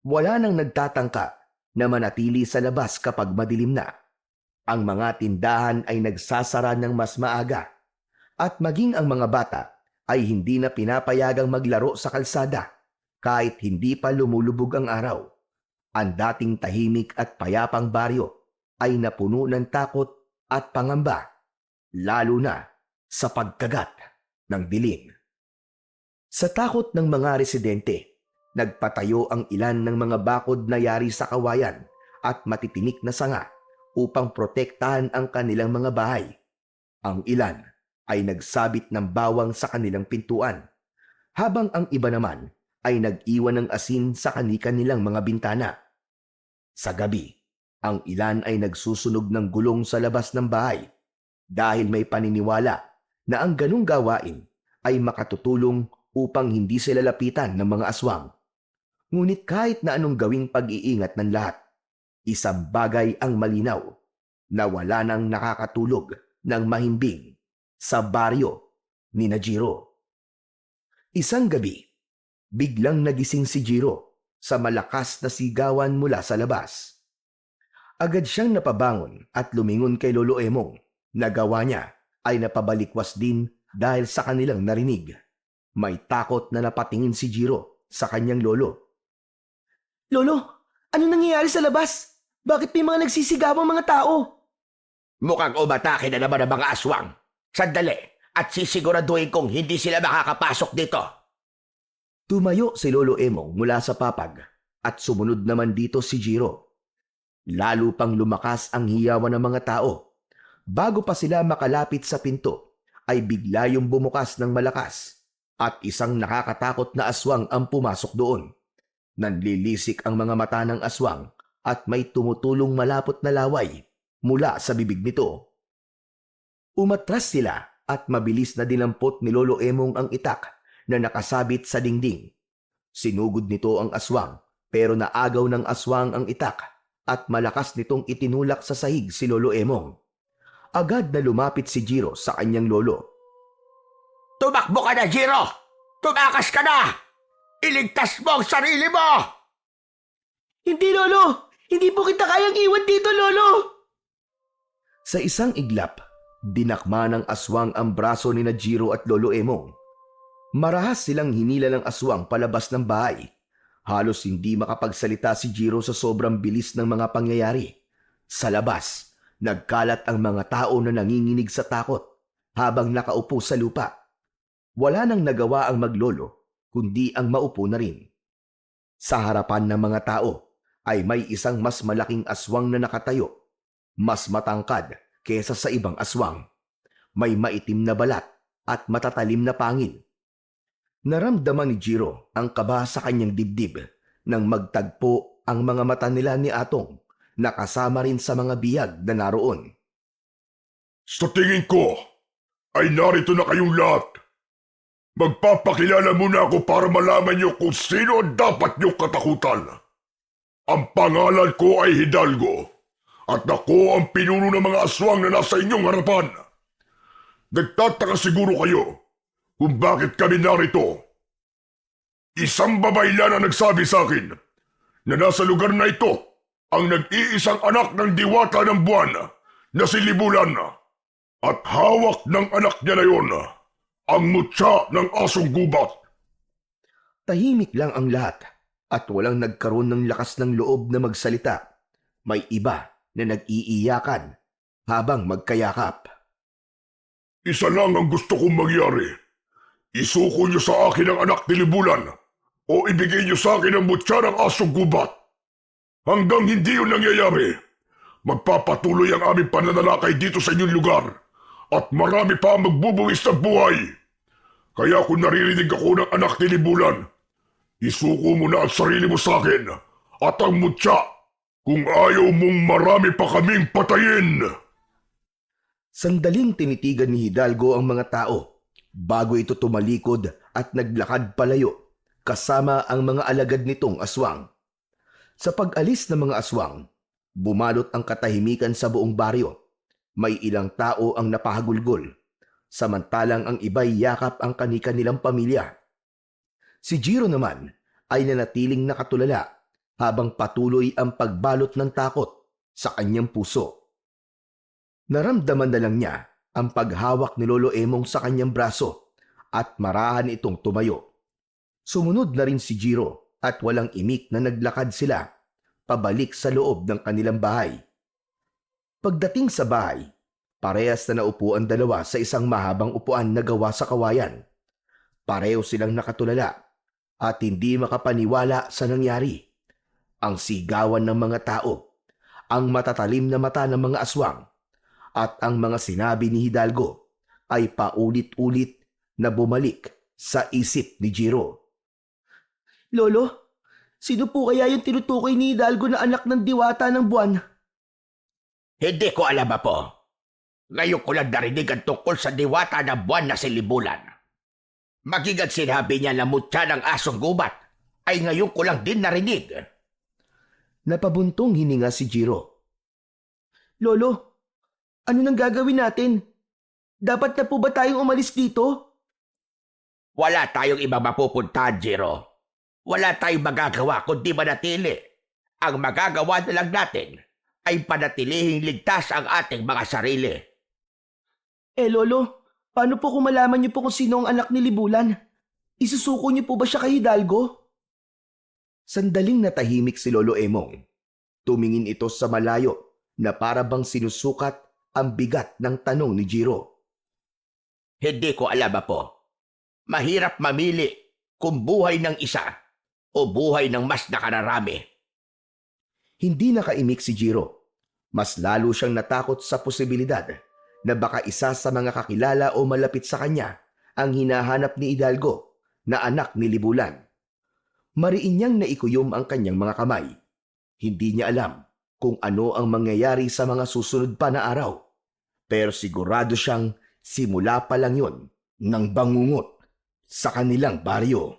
Wala nang nagtatangka na manatili sa labas kapag madilim na. Ang mga tindahan ay nagsasara ng mas maaga at maging ang mga bata ay hindi na pinapayagang maglaro sa kalsada kahit hindi pa lumulubog ang araw. Ang dating tahimik at payapang baryo ay napuno ng takot at pangamba, lalo na sa pagkagat ng dilim. Sa takot ng mga residente, nagpatayo ang ilan ng mga bakod na yari sa kawayan at matitinik na sanga upang protektahan ang kanilang mga bahay. Ang ilan ay nagsabit ng bawang sa kanilang pintuan, habang ang iba naman ay nag-iwan ng asin sa kani-kanilang mga bintana. Sa gabi, ang ilan ay nagsusunog ng gulong sa labas ng bahay dahil may paniniwala na ang ganung gawain ay makatutulong upang hindi sila lapitan ng mga aswang. Ngunit kahit na anong gawing pag-iingat ng lahat, isang bagay ang malinaw na wala nang nakakatulog ng mahimbing sa baryo ni Jiro. Isang gabi, biglang nagising si Jiro sa malakas na sigawan mula sa labas. Agad siyang napabangon at lumingon kay Lolo Emong. Nagawa niya ay napabalikwas din dahil sa kanilang narinig. May takot na napatingin si Jiro sa kanyang lolo. Lolo, ano nangyayari sa labas? Bakit may mga nagsisigaw ang mga tao? Mukhang umatake na naman ang mga aswang. Sandali, at sisiguraduhin kong hindi sila makakapasok dito. Tumayo si Lolo Emong mula sa papag at sumunod naman dito si Jiro. Lalo pang lumakas ang hiyawan ng mga tao. Bago pa sila makalapit sa pinto, ay bigla yung bumukas ng malakas at isang nakakatakot na aswang ang pumasok doon. Nanlilisik ang mga mata ng aswang at may tumutulong malapot na laway mula sa bibig nito. Umatras sila at mabilis na dinampot ni Lolo Emong ang itak na nakasabit sa dingding. Sinugod nito ang aswang pero naagaw ng aswang ang itak at malakas nitong itinulak sa sahig si Lolo Emong. Agad na lumapit si Jiro sa kanyang lolo. Tumakbo ka na, Jiro! Tumakas ka na! Iligtas mo ang sarili mo! Hindi, Lolo! Hindi po kita kayang iwan dito, Lolo! Sa isang iglap, dinakma ng aswang ang braso ni Jiro at Lolo Emong. Marahas silang hinila ng aswang palabas ng bahay. Halos hindi makapagsalita si Jiro sa sobrang bilis ng mga pangyayari. Sa labas, nagkalat ang mga tao na nanginginig sa takot habang nakaupo sa lupa. Wala nang nagawa ang maglolo, kundi ang maupo na rin. Sa harapan ng mga tao ay may isang mas malaking aswang na nakatayo. Mas matangkad kesa sa ibang aswang. May maitim na balat at matatalim na pangil. Naramdaman ni Jiro ang kaba sa kanyang dibdib nang magtagpo ang mga mata nila ni Atong na kasama rin sa mga biyag na naroon. Sa tingin ko, ay narito na kayong lahat. Magpapakilala muna ako para malaman niyo kung sino ang dapat niyong katakutan. Ang pangalan ko ay Hidalgo, at ako ang pinuno ng mga aswang na nasa inyong harapan. Nagtataka siguro kayo kung bakit kami narito. Isang babaylan ang nagsabi sa akin na nasa lugar na ito ang nag-iisang anak ng diwata ng buwan na si Libulan. At hawak ng anak niya na yon ang mutya ng asong gubat. Tahimik lang ang lahat at walang nagkaroon ng lakas ng loob na magsalita. May iba na nag-iiyakan habang magkayakap. Isa lang ang gusto kong mangyari. Isuko niyo sa akin ang anak ni Libulan o ibigay niyo sa akin ang mutya ng asong gubat. Hanggang hindi yun nangyayari, magpapatuloy ang aming pananalakay dito sa inyong lugar at marami pa ang magbubuwis ng buhay. Kaya kung naririnig ako ng anak ni Libulan, isuko mo na ang sarili mo sa akin at ang mutya Kung ayaw mong marami pa kaming patayin! Sandaling tinitigan ni Hidalgo ang mga tao bago ito tumalikod at naglakad palayo kasama ang mga alagad nitong aswang. Sa pag-alis ng mga aswang, bumalot ang katahimikan sa buong baryo. May ilang tao ang napahagulgol, samantalang ang iba'y yakap ang kani-kanilang pamilya. Si Jiro naman ay nanatiling nakatulala habang patuloy ang pagbalot ng takot sa kanyang puso. Naramdaman na lang niya ang paghawak ni Lolo Emong sa kanyang braso at marahan itong tumayo. Sumunod na rin si Jiro at walang imik na naglakad sila pabalik sa loob ng kanilang bahay. Pagdating sa bahay, parehas na naupo ang dalawa sa isang mahabang upuan na gawa sa kawayan. Pareho silang nakatulala at hindi makapaniwala sa nangyari. Ang sigawan ng mga tao, ang matatalim na mata ng mga aswang, at ang mga sinabi ni Hidalgo ay paulit-ulit na bumalik sa isip ni Jiro. Lolo, sino po kaya yung tinutukoy ni Hidalgo na anak ng diwata ng buwan? Hindi ko alam po. Ngayon ko lang narinig ang tungkol sa diwata ng buwan na si Libulan. Maging ang sinabi niya na mutya ng asong gubat ay ngayon ko lang din narinig. Napabuntong hininga si Jiro. Lolo, ano nang gagawin natin? Dapat na po ba tayong umalis dito? Wala tayong iba mapupuntahan, Jiro. Wala tayong magagawa kundi manatili. Ang magagawa na lang natin ay panatilihing ligtas ang ating mga sarili. Lolo, paano po kung malaman niyo po kung sino ang anak ni Libulan? Isusuko niyo po ba siya kay Hidalgo? Sandaling natahimik si Lolo Emong. Tumingin ito sa malayo na para bang sinusukat ang bigat ng tanong ni Jiro. Hindi ko alam po. Mahirap mamili kung buhay ng isa o buhay ng mas nakararami. Hindi nakaimik si Jiro. Mas lalo siyang natakot sa posibilidad na baka isa sa mga kakilala o malapit sa kanya ang hinahanap ni Hidalgo na anak ni Libulan. Mariin niyang naikuyom ang kanyang mga kamay. Hindi niya alam kung ano ang mangyayari sa mga susunod pa na araw. Pero sigurado siyang simula pa lang yon ng bangungot sa kanilang baryo.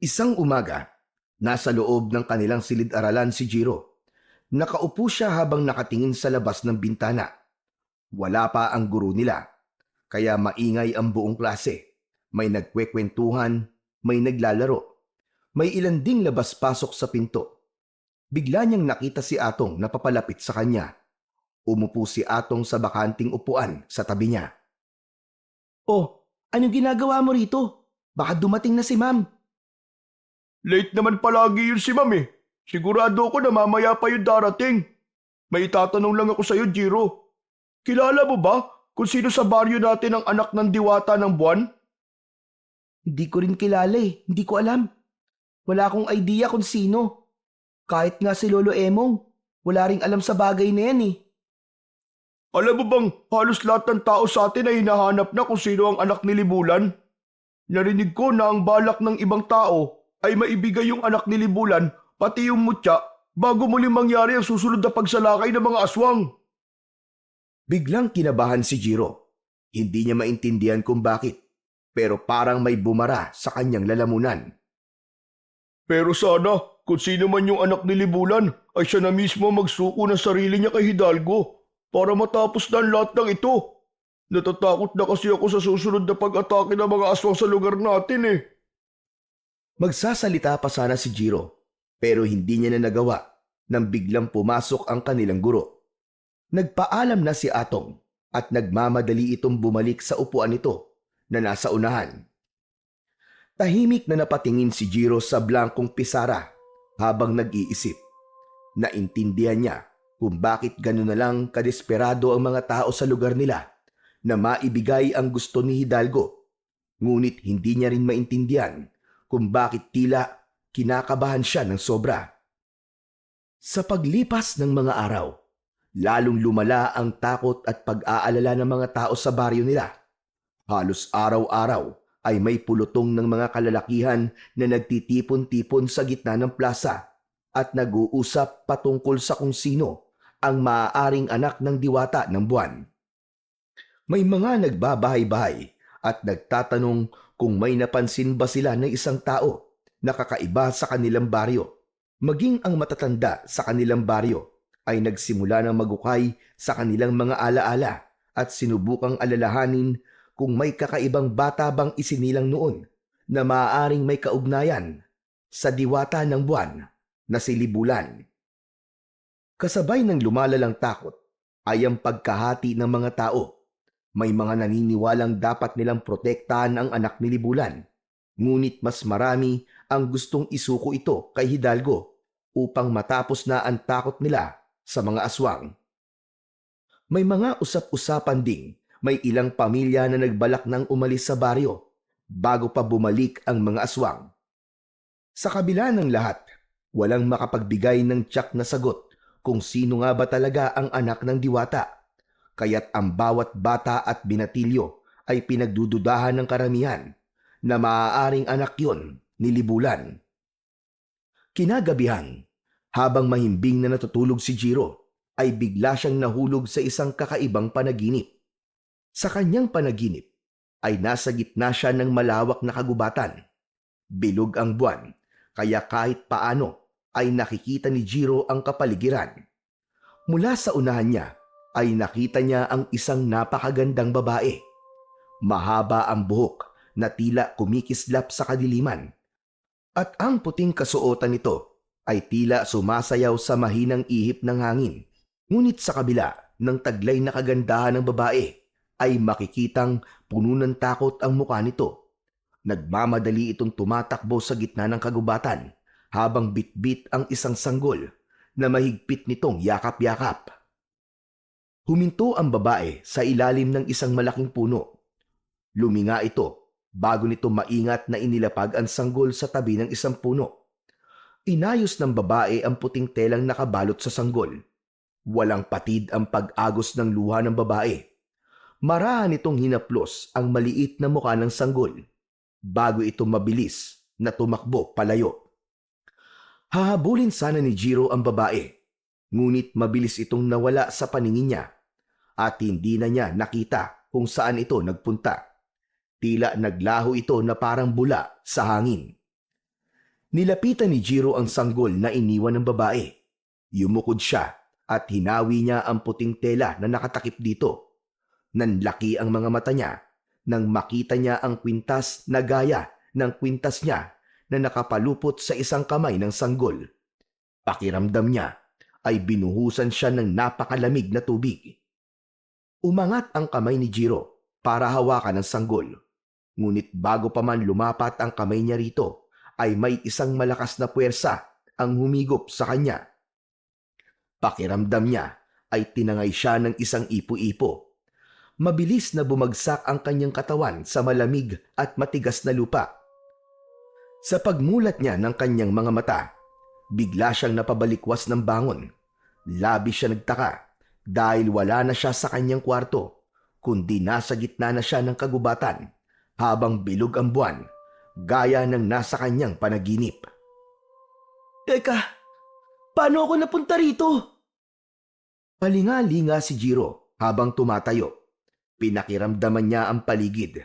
Isang umaga, nasa loob ng kanilang silid-aralan si Jiro. Nakaupo siya habang nakatingin sa labas ng bintana. Wala pa ang guro nila, kaya maingay ang buong klase. May nagkwekwentuhan, may naglalaro. May ilan ding labas-pasok sa pinto. Bigla niyang nakita si Atong na papalapit sa kanya. Umupo si Atong sa bakanting upuan sa tabi niya. Oh, anong ginagawa mo rito? Baka dumating na si Ma'am. Late naman palagi yun si Ma'am eh. Sigurado ako na mamaya pa yung darating. May itatanong lang ako sa'yo, Jiro. Kilala mo ba kung sino sa baryo natin ang anak ng diwata ng buwan? Hindi ko rin kilala eh. Hindi ko alam. Wala akong idea kung sino. Kahit nga si Lolo Emong, wala ring alam sa bagay na yan eh. Alam mo bang halos lahat ng tao sa atin ay hinahanap na kung sino ang anak ni Libulan? Narinig ko na ang balak ng ibang tao ay maibigay yung anak ni Libulan pati yung mutya bago muling mangyari ang susunod na pagsalakay ng mga aswang. Biglang kinabahan si Jiro. Hindi niya maintindihan kung bakit, pero parang may bumara sa kanyang lalamunan. Pero sana kung sino man yung anak ni Libulan ay siya na mismo magsuko ng sarili niya kay Hidalgo para matapos na ang lahat ng ito. Natatakot na kasi ako sa susunod na pag-atake ng mga aswang sa lugar natin eh. Magsasalita pa sana si Jiro, pero hindi niya na nagawa nang biglang pumasok ang kanilang guro. Nagpaalam na si Atong at nagmamadali itong bumalik sa upuan nito na nasa unahan. Tahimik na napatingin si Jiro sa blankong pisara habang nag-iisip. Naintindihan niya kung bakit gano'n na lang kadesperado ang mga tao sa lugar nila na maibigay ang gusto ni Hidalgo. Ngunit hindi niya rin maintindihan kung bakit tila kinakabahan siya ng sobra. Sa paglipas ng mga araw, lalong lumala ang takot at pag-aalala ng mga tao sa baryo nila. Halos araw-araw ay may pulutong ng mga kalalakihan na nagtitipon-tipon sa gitna ng plaza at nag-uusap patungkol sa kung sino ang maaaring anak ng diwata ng buwan. May mga nagbabahay-bahay at nagtatanong kung may napansin ba sila ng isang tao na kakaiba sa kanilang baryo. Maging ang matatanda sa kanilang baryo ay nagsimula ng magukay sa kanilang mga alaala at sinubukang alalahanin kung may kakaibang bata bang isinilang noon na maaaring may kaugnayan sa diwata ng buwan na si Libulan. Kasabay ng lumalalang takot ay ang pagkahati ng mga tao. May mga naniniwalang dapat nilang protektahan ang anak ni Libulan, ngunit mas marami ang gustong isuko ito kay Hidalgo upang matapos na ang takot nila sa mga aswang. May mga usap-usapan ding may ilang pamilya na nagbalak ng umalis sa baryo bago pa bumalik ang mga aswang. Sa kabila ng lahat, walang makapagbigay ng tiyak na sagot kung sino nga ba talaga ang anak ng diwata, kaya't ang bawat bata at binatilyo ay pinagdududahan ng karamihan na maaaring anak yon ni Libulan. Kinagabihan, habang mahimbing na natutulog si Jiro, ay bigla siyang nahulog sa isang kakaibang panaginip. Sa kanyang panaginip ay nasa gitna siya ng malawak na kagubatan. Bilog ang buwan, kaya kahit paano ay nakikita ni Jiro ang kapaligiran. Mula sa unahan niya ay nakita niya ang isang napakagandang babae. Mahaba ang buhok na tila kumikislap sa kadiliman. At ang puting kasuotan nito ay tila sumasayaw sa mahinang ihip ng hangin. Ngunit sa kabila ng taglay na kagandahan ng babae ay makikitang puno ng takot ang mukha nito. Nagmamadali itong tumatakbo sa gitna ng kagubatan habang bitbit ang isang sanggol na mahigpit nitong yakap-yakap. Huminto ang babae sa ilalim ng isang malaking puno. Luminga ito bago nito maingat na inilapag ang sanggol sa tabi ng isang puno. Inayos ng babae ang puting telang nakabalot sa sanggol. Walang patid ang pag-agos ng luha ng babae. Marahan nitong hinaplos ang maliit na mukha ng sanggol bago ito mabilis na tumakbo palayo. Hahabulin sana ni Jiro ang babae, ngunit mabilis itong nawala sa paningin niya at hindi na niya nakita kung saan ito nagpunta. Tila naglaho ito na parang bula sa hangin. Nilapitan ni Jiro ang sanggol na iniwan ng babae. Yumukod siya at hinawi niya ang puting tela na nakatakip dito. Nanlaki ang mga mata niya nang makita niya ang kwintas na gaya ng kwintas niya na nakapalupot sa isang kamay ng sanggol. Pakiramdam niya ay binuhusan siya ng napakalamig na tubig. Umangat ang kamay ni Jiro para hawakan ang sanggol. Ngunit bago pa man lumapat ang kamay niya rito, ay may isang malakas na puwersa ang humigop sa kanya. Pakiramdam niya ay tinangay siya ng isang ipo-ipo. Mabilis na bumagsak ang kanyang katawan sa malamig at matigas na lupa. Sa pagmulat niya ng kanyang mga mata, bigla siyang napabalikwas ng bangon. Labis siya nagtaka dahil wala na siya sa kanyang kwarto, kundi nasa gitna na siya ng kagubatan habang bilog ang buwan, gaya ng nasa kanyang panaginip. Teka, paano ako napunta rito? Palinga-linga si Jiro habang tumatayo. Pinakiramdaman niya ang paligid.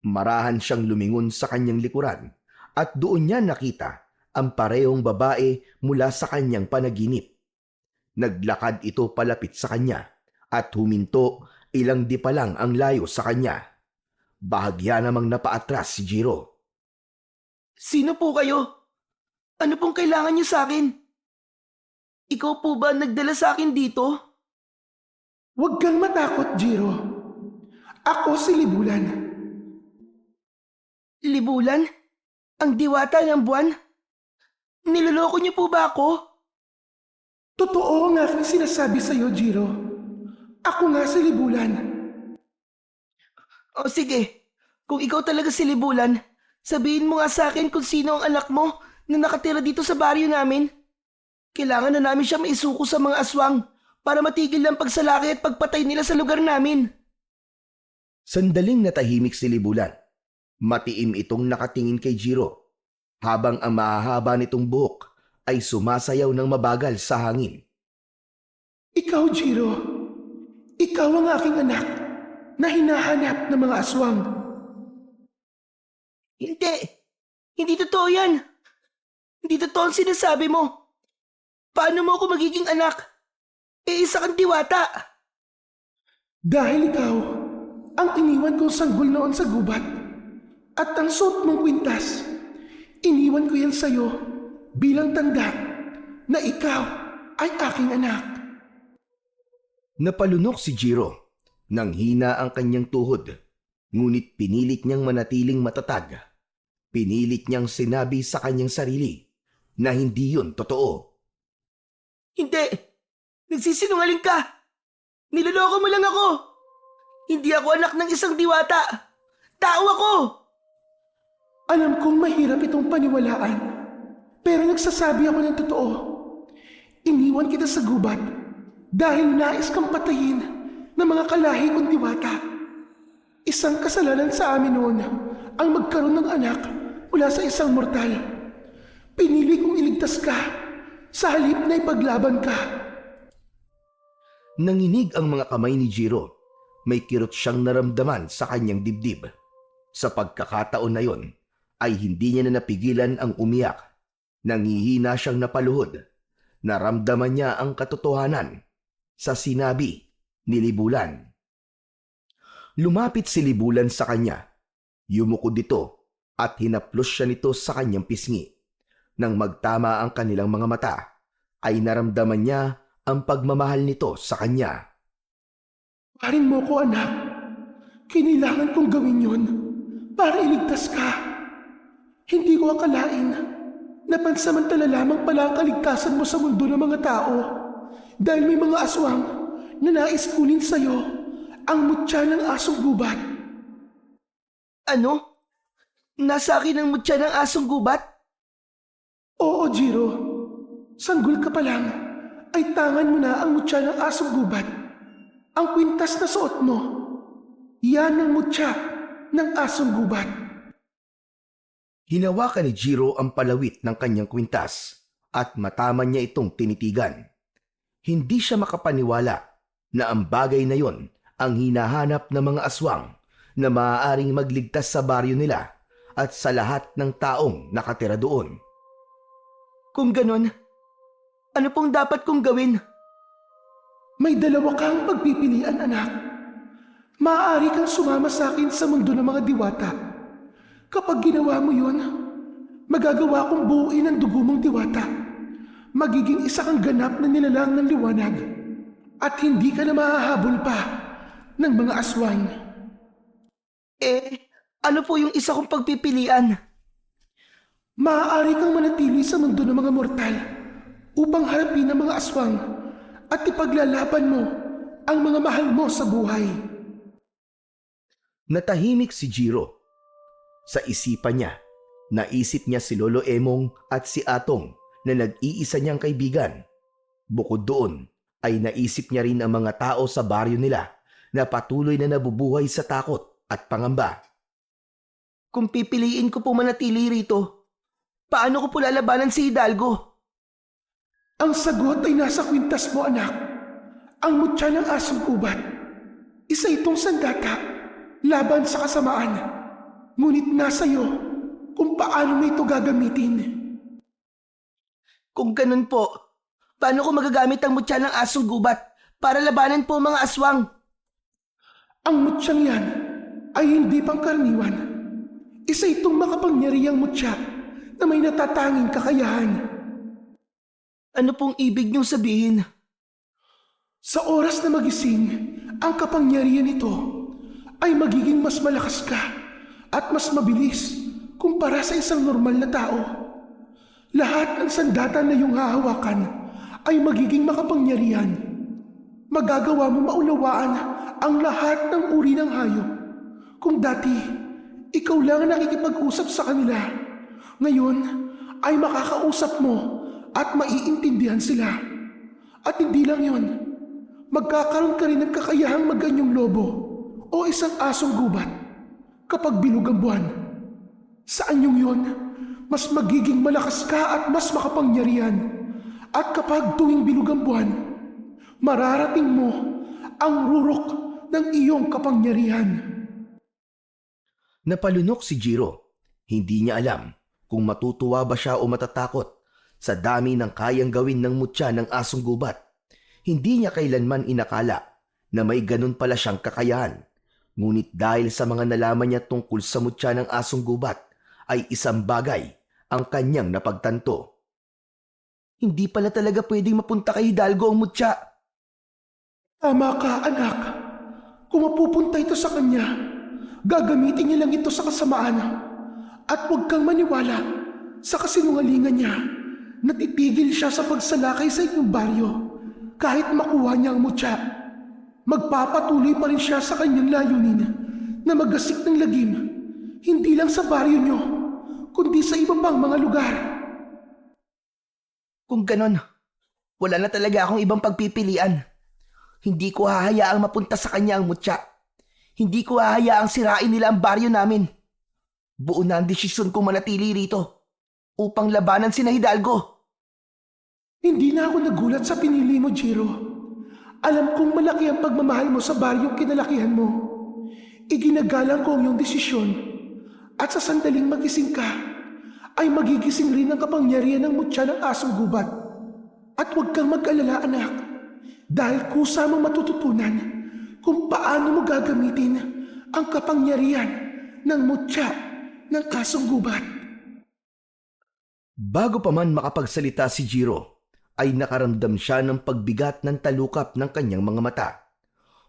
Marahan siyang lumingon sa kanyang likuran at doon niya nakita ang parehong babae mula sa kanyang panaginip. Naglakad ito palapit sa kanya at huminto ilang di pa lang ang layo sa kanya. Bahagya namang napaatras si Jiro. Sino po kayo? Ano pong kailangan niyo sa akin? Ikaw po ba nagdala sa akin dito? Huwag kang matakot, Jiro. Ako si Libulan. Libulan? Ang diwata ng buwan? Niloloko niyo po ba ako? Totoo ang aking sinasabi sa'yo, Jiro. Ako nga si Libulan. O sige, kung ikaw talaga si Libulan, sabihin mo nga sa akin kung sino ang anak mo na nakatira dito sa baryo namin. Kailangan na namin siya maisuko sa mga aswang para matigil ang pagsalaki at pagpatay nila sa lugar namin. Sandaling natahimik si Libulan. Matiim itong nakatingin kay Jiro, habang ang mahahaba nitong buhok ay sumasayaw ng mabagal sa hangin. Ikaw, Jiro. Ikaw ang aking anak na hinahanap ng mga aswang. Hindi! Hindi totoo yan! Hindi totoo ang sinasabi mo! Paano mo ako magiging anak? Isa kang diwata! Dahil ikaw ang iniwan kong sanggol noon sa gubat at ang suot mong kwintas, iniwan ko yan sa'yo bilang tanda na ikaw ay aking anak. Napalunok si Jiro nang hina ang kanyang tuhod, ngunit pinilit niyang manatiling matatag. Pinilit niyang sinabi sa kanyang sarili na hindi yun totoo. Hindi! Nagsisinungaling ka! Niloloko mo lang ako! Hindi ako anak ng isang diwata! Tao ako! Alam kong mahirap itong paniwalaan, pero nagsasabi ako ng totoo. Iniwan kita sa gubat dahil nais kang patayin ng mga kalahi kong diwata. Isang kasalanan sa amin noon ang magkaroon ng anak mula sa isang mortal. Pinili kong iligtas ka sa halip na ipaglaban ka. Nanginig ang mga kamay ni Jiro. May kirot siyang naramdaman sa kanyang dibdib. Sa pagkakataon na yon, ay hindi niya na napigilan ang umiyak. Nangihina siyang napaluhod. Naramdaman niya ang katotohanan sa sinabi ni Libulan. Lumapit si Libulan sa kanya. Yumuko dito at hinaplos siya nito sa kanyang pisngi. Nang magtama ang kanilang mga mata, ay naramdaman niya ang pagmamahal nito sa kanya. Parin mo ko, anak. Kinailangan kong gawin yon para iligtas ka. Hindi ko akalain na pansamantala lamang pala ang kaligtasan mo sa mundo ng mga tao dahil may mga aswang na nais kunin sa'yo ang mutya ng asong gubat. Ano? Nasa akin ang mutya ng asong gubat? Oo, Jiro. Sanggol ka pa lang ay tangan mo na ang mutya ng asong gubat. Ang kwintas na suot mo, yan ang mutya ng asong gubat. Hinawakan ni Jiro ang palawit ng kanyang kwintas at mataman niya itong tinitigan. Hindi siya makapaniwala na ang bagay na yon ang hinahanap ng mga aswang na maaaring magligtas sa baryo nila at sa lahat ng taong nakatira doon. Kung ganon, ano pong dapat kong gawin? May dalawa kang pagpipilian, anak. Maaari kang sumama sa akin sa mundo ng mga diwata. Kapag ginawa mo yun, magagawa kong buuin ang dugo mong diwata. Magiging isa kang ganap na nilalang ng liwanag. At hindi ka na mahahabol pa ng mga aswang. Ano po yung isa kong pagpipilian? Maaari kang manatili sa mundo ng mga mortal upang harapin ang mga aswang at ipaglalaban mo ang mga mahal mo sa buhay. Natahimik si Jiro. Sa isipan niya, naisip niya si Lolo Emong at si Atong na nag-iisa niyang kaibigan. Bukod doon, ay naisip niya rin ang mga tao sa baryo nila na patuloy na nabubuhay sa takot at pangamba. Kung pipiliin ko po manatili rito, paano ko po lalabanan si Hidalgo? Ang sagot ay nasa kwintas mo, anak. Ang mutya ng asong gubat. Isa itong sandata laban sa kasamaan. Ngunit nasa iyo kung paano mo ito gagamitin. Kung ganun po, paano ko magagamit ang mutya ng asong gubat para labanan po mga aswang? Ang mutyang yan ay hindi pangkaraniwan. Isa itong makapangyarihang mutya na may natatanging kakayahan. Ano pong ibig niyong sabihin? Sa oras na magising, ang kapangyarihan nito ay magiging mas malakas ka at mas mabilis kumpara sa isang normal na tao. Lahat ng sandata na iyong hahawakan ay magiging makapangyarihan. Magagawa mo maunawaan ang lahat ng uri ng hayop. Kung dati, ikaw lang ang nakikipag-usap sa kanila, ngayon ay makakausap mo at maiintindihan sila. At hindi lang yon, magkakaroon ka rin ng kakayahang maganyong lobo o isang asong gubat kapag bilog ang buwan. Sa anyong yon, mas magiging malakas ka at mas makapangyarihan. At kapag tuwing bilog ang buwan, mararating mo ang rurok ng iyong kapangyarihan. Napalunok si Jiro. Hindi niya alam kung matutuwa ba siya o matatakot sa dami ng kayang gawin ng mutya ng asong gubat. Hindi niya kailanman inakala na may ganun pala siyang kakayahan. Ngunit dahil sa mga nalaman niya tungkol sa mutya ng asong gubat, ay isang bagay ang kanyang napagtanto. Hindi pala talaga pwedeng mapunta kay Hidalgo ang mutya. Tama ka, anak. Kung mapupunta ito sa kanya, gagamitin niya lang ito sa kasamaan. At huwag kang maniwala sa kasinungalingan niya. Natitigil siya sa pagsalakay sa inyong baryo kahit makuha niya ang mutya. Magpapatuloy pa rin siya sa kanyang layunin na magasik ng lagim, hindi lang sa baryo niyo, kundi sa iba pang mga lugar. Kung ganon, wala na talaga akong ibang pagpipilian. Hindi ko hahayaang mapunta sa kanya ang mutya. Hindi ko hahayaang sirain nila ang baryo namin. Buo na ang desisyon kong manatili rito upang labanan sina Hidalgo. Hindi na ako nagulat sa pinili mo, Jiro. Alam kong malaki ang pagmamahal mo sa baryong kinalakihan mo. Iginagalang ko ang iyong desisyon. At sa sandaling magising ka, ay magigising rin ang kapangyarihan ng mutya ng asong gubat. At huwag kang mag-alala, anak, dahil kusa mong matututunan kung paano mo gagamitin ang kapangyarihan ng mutya ng asong gubat. Bago pa man makapagsalita si Jiro, ay nakaramdam siya ng pagbigat ng talukap ng kanyang mga mata.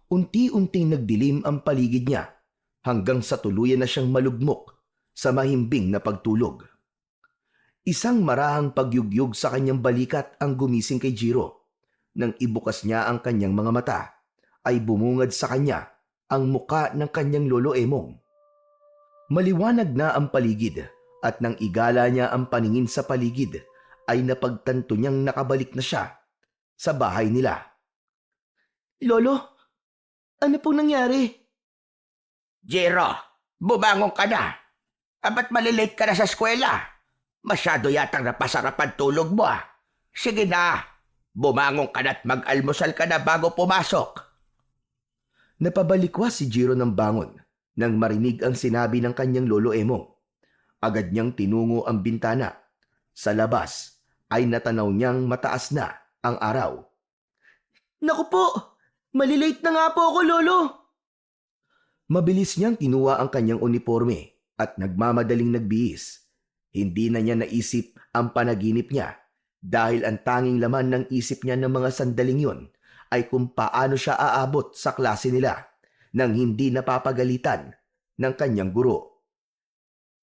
Unti-unting nagdilim ang paligid niya hanggang sa tuluyan na siyang malugmok sa mahimbing na pagtulog. Isang marahang pagyugyug sa kanyang balikat ang gumising kay Jiro. Nang ibukas niya ang kanyang mga mata, ay bumungad sa kanya ang muka ng kanyang lolo Emong. Maliwanag na ang paligid at nang igala niya ang paningin sa paligid, ay napagtanto niyang nakabalik na siya sa bahay nila. Lolo, ano pong nangyari? Jiro, bumangon ka na. Ba't malilate ka na sa eskwela? Masyado yatang napasarapan tulog mo ah. Sige na, bumangon ka na at mag-almusal ka na bago pumasok. Napabalikwas si Jiro ng bangon nang marinig ang sinabi ng kanyang lolo Emong. Agad niyang tinungo ang bintana. Sa labas ay natanaw niyang mataas na ang araw. Naku po, malilate na nga po ako, Lolo. Mabilis niyang kinuha ang kanyang uniforme at nagmamadaling nagbihis. Hindi na niya naisip ang panaginip niya dahil ang tanging laman ng isip niya ng mga sandaling yon ay kung paano siya aabot sa klase nila nang hindi napapagalitan ng kanyang guro.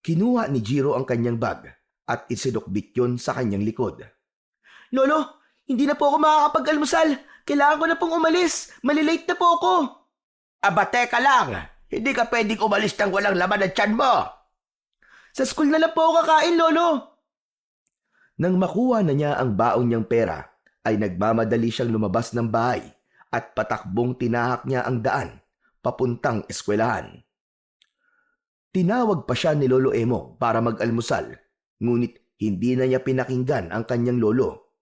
Kinuha ni Jiro ang kanyang bag at isinukbit yon sa kanyang likod. Lolo, hindi na po ako makakapag-almusal. Kailangan ko na pong umalis. Malilate na po ako. Aba, teka lang. Hindi ka pwedeng umalis ng walang laman ng tiyan mo. Sa school na lang po ako kakain, Lolo. Nang makuha na niya ang baon niyang pera, ay nagmamadali siyang lumabas ng bahay at patakbong tinahak niya ang daan papuntang eskwelahan. Tinawag pa siya ni Lolo Emong para mag-almusal, ngunit hindi na niya pinakinggan ang kanyang lolo.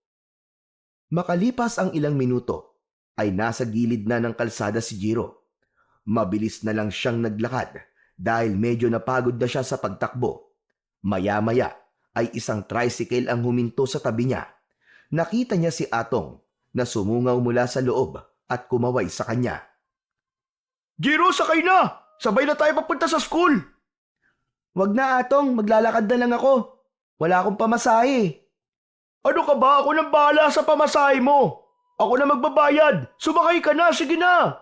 Makalipas ang ilang minuto, ay nasa gilid na ng kalsada si Jiro. Mabilis na lang siyang naglakad dahil medyo napagod na siya sa pagtakbo. Maya-maya ay isang tricycle ang huminto sa tabi niya. Nakita niya si Atong na sumungaw mula sa loob at kumaway sa kanya. Jiro, sakay na! Sabay na tayo papunta sa school! Wag na, Atong. Maglalakad na lang ako. Wala akong pamasahe. Ano ka ba? Ako nang bahala sa pamasahe mo. Ako na magbabayad. Sumakay ka na, sige na.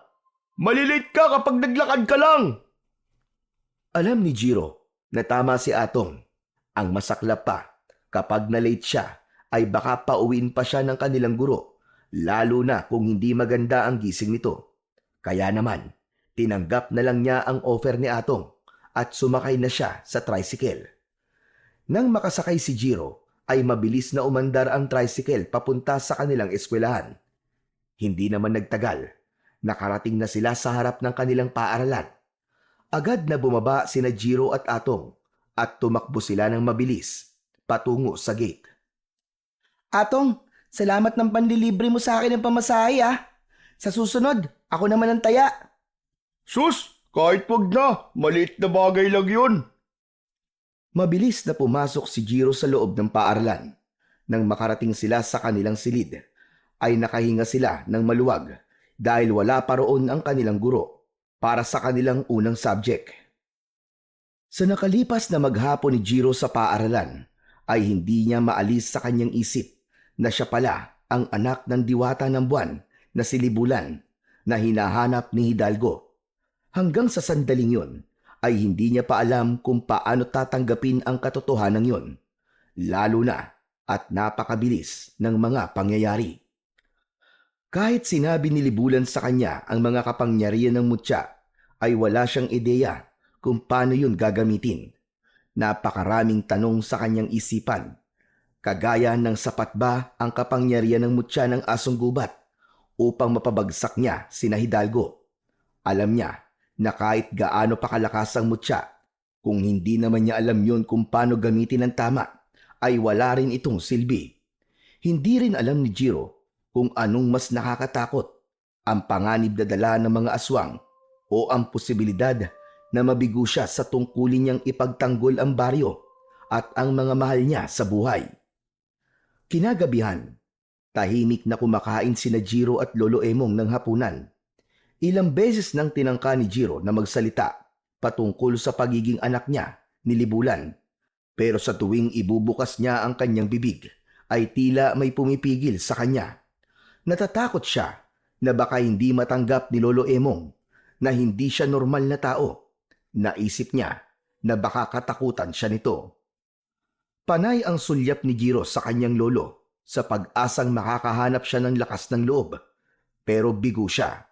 Malilate ka kapag naglakad ka lang. Alam ni Jiro na tama si Atong. Ang masaklap pa, kapag na-late siya, ay baka pauwiin pa siya ng kanilang guro, lalo na kung hindi maganda ang gising nito. Kaya naman, tinanggap na lang niya ang offer ni Atong at sumakay na siya sa tricycle. Nang makasakay si Jiro, ay mabilis na umandar ang tricycle papunta sa kanilang eskwelahan. Hindi naman nagtagal, nakarating na sila sa harap ng kanilang paaralan. Agad na bumaba sina Jiro at Atong at tumakbo sila ng mabilis patungo sa gate. Atong, salamat ng panlilibre mo sa akin ng pamasahe ah. Sa susunod, ako naman ang taya. Sus, kahit wag na, maliit na bagay lang yun. Mabilis na pumasok si Jiro sa loob ng paaralan. Nang makarating sila sa kanilang silid, ay nakahinga sila ng maluwag dahil wala pa roon ang kanilang guro para sa kanilang unang subject. Sa nakalipas na maghapon ni Jiro sa paaralan, ay hindi niya maalis sa kanyang isip na siya pala ang anak ng diwata ng buwan na si Libulan na hinahanap ni Hidalgo. Hanggang sa sandaling yun, ay hindi niya pa alam kung paano tatanggapin ang katotohanan yon, lalo na at napakabilis ng mga pangyayari. Kahit sinabi ni Libulan sa kanya ang mga kapangyarihan ng mutya, ay wala siyang ideya kung paano yun gagamitin. Napakaraming tanong sa kanyang isipan, kagaya ng sapat ba ang kapangyarihan ng mutya ng asong gubat upang mapabagsak niya sina Hidalgo. Alam niya na kahit gaano pa kalakas ang mutya, kung hindi naman niya alam yun kung paano gamitin ng tama, ay wala rin itong silbi. Hindi rin alam ni Jiro kung anong mas nakakatakot, ang panganib na dala ng mga aswang o ang posibilidad na mabigo siya sa tungkulin niyang ipagtanggol ang baryo at ang mga mahal niya sa buhay. Kinagabihan, tahimik na kumakain sina Jiro at Lolo Emong ng hapunan. Ilang beses nang tinangka ni Jiro na magsalita patungkol sa pagiging anak niya ni Libulan. Pero sa tuwing ibubukas niya ang kanyang bibig, ay tila may pumipigil sa kanya. Natatakot siya na baka hindi matanggap ni Lolo Emong na hindi siya normal na tao. Naisip niya na baka katakutan siya nito. Panay ang sulyap ni Jiro sa kanyang lolo sa pag-asang makakahanap siya ng lakas ng loob. Pero bigo siya.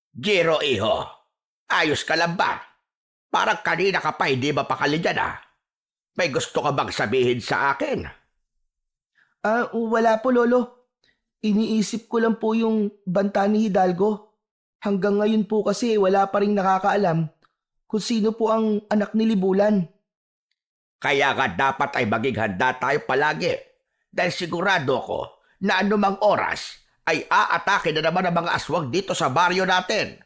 Jiro, iho, ayos ka lang ba? Parang kanina ka pa hindi mapakali dyan ah. May gusto ka bang sabihin sa akin? Wala po lolo. Iniisip ko lang po yung banta ni Hidalgo. Hanggang ngayon po kasi wala pa rin nakakaalam kung sino po ang anak ni Libulan. Kaya nga dapat ay maging handa tayo palagi. Dahil sigurado ako na anumang oras ay aatake na naman ang mga aswang dito sa baryo natin.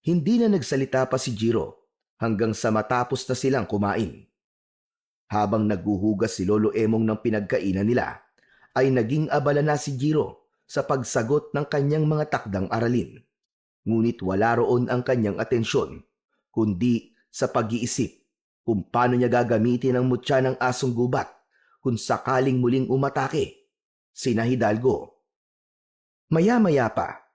Hindi na nagsalita pa si Jiro hanggang sa matapos na silang kumain. Habang naghuhugas si Lolo Emong ng pinagkainan nila, ay naging abala na si Jiro sa pagsagot ng kanyang mga takdang aralin. Ngunit wala roon ang kanyang atensyon, kundi sa pag-iisip kung paano niya gagamitin ang mutya ng asong gubat kung sakaling muling umatake sina Hidalgo. Maya-maya pa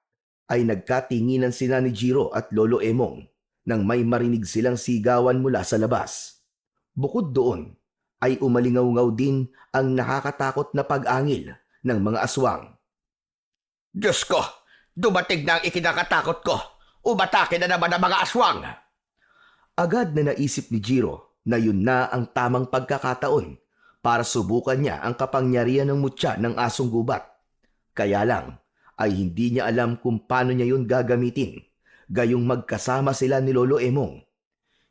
ay nagkatinginan sina ni Jiro at Lolo Emong nang may marinig silang sigawan mula sa labas. Bukod doon ay umalingaw-ngaw din ang nakakatakot na pag-angil ng mga aswang. Diyos ko, dumating na ang ikinakatakot ko. Umatake na naman ang mga aswang. Agad na naisip ni Jiro na yun na ang tamang pagkakataon para subukan niya ang kapangyarihan ng mutya ng asong gubat. Kaya lang ay hindi niya alam kung paano niya yun gagamitin, gayong magkasama sila ni Lolo Emong.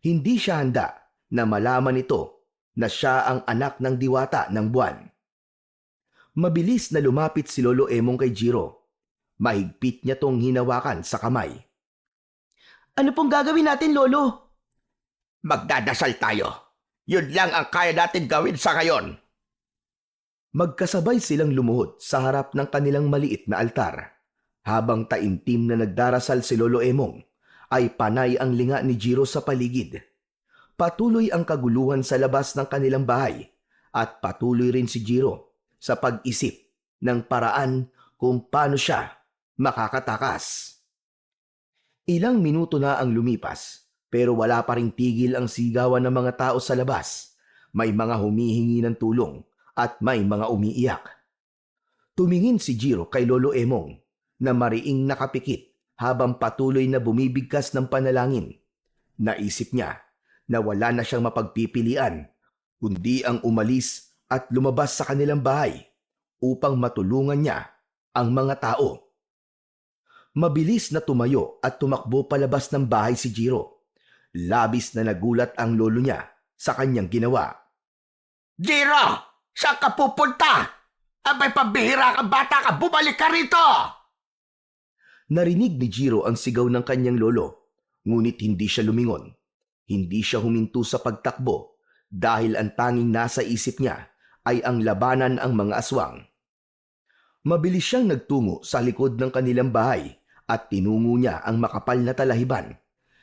Hindi siya handa na malaman ito na siya ang anak ng diwata ng buwan. Mabilis na lumapit si Lolo Emong kay Jiro. Mahigpit niya tong hinawakan sa kamay. Ano pong gagawin natin, Lolo? Magdadasal tayo. Yun lang ang kaya natin gawin sa ngayon. Magkasabay silang lumuhod sa harap ng kanilang maliit na altar. Habang taimtim na nagdarasal si Lolo Emong, ay panay ang linga ni Jiro sa paligid. Patuloy ang kaguluhan sa labas ng kanilang bahay at patuloy rin si Jiro sa pag-isip ng paraan kung paano siya makakatakas. Ilang minuto na ang lumipas pero wala pa ring tigil ang sigawan ng mga tao sa labas. May mga humihingi ng tulong at may mga umiiyak. Tumingin si Jiro kay Lolo Emong na mariing nakapikit habang patuloy na bumibigkas ng panalangin. Naisip niya na wala na siyang mapagpipilian kundi ang umalis at lumabas sa kanilang bahay upang matulungan niya ang mga tao. Mabilis na tumayo at tumakbo palabas ng bahay si Jiro. Labis na nagulat ang lolo niya sa kanyang ginawa. Jiro! Saan ka pupunta? Abay, pambihira kang bata ka! Bumalik ka rito! Narinig ni Jiro ang sigaw ng kanyang lolo, ngunit hindi siya lumingon. Hindi siya huminto sa pagtakbo dahil ang tanging nasa isip niya ay ang labanan ang mga aswang. Mabilis siyang nagtungo sa likod ng kanilang bahay at tinungo niya ang makapal na talahiban.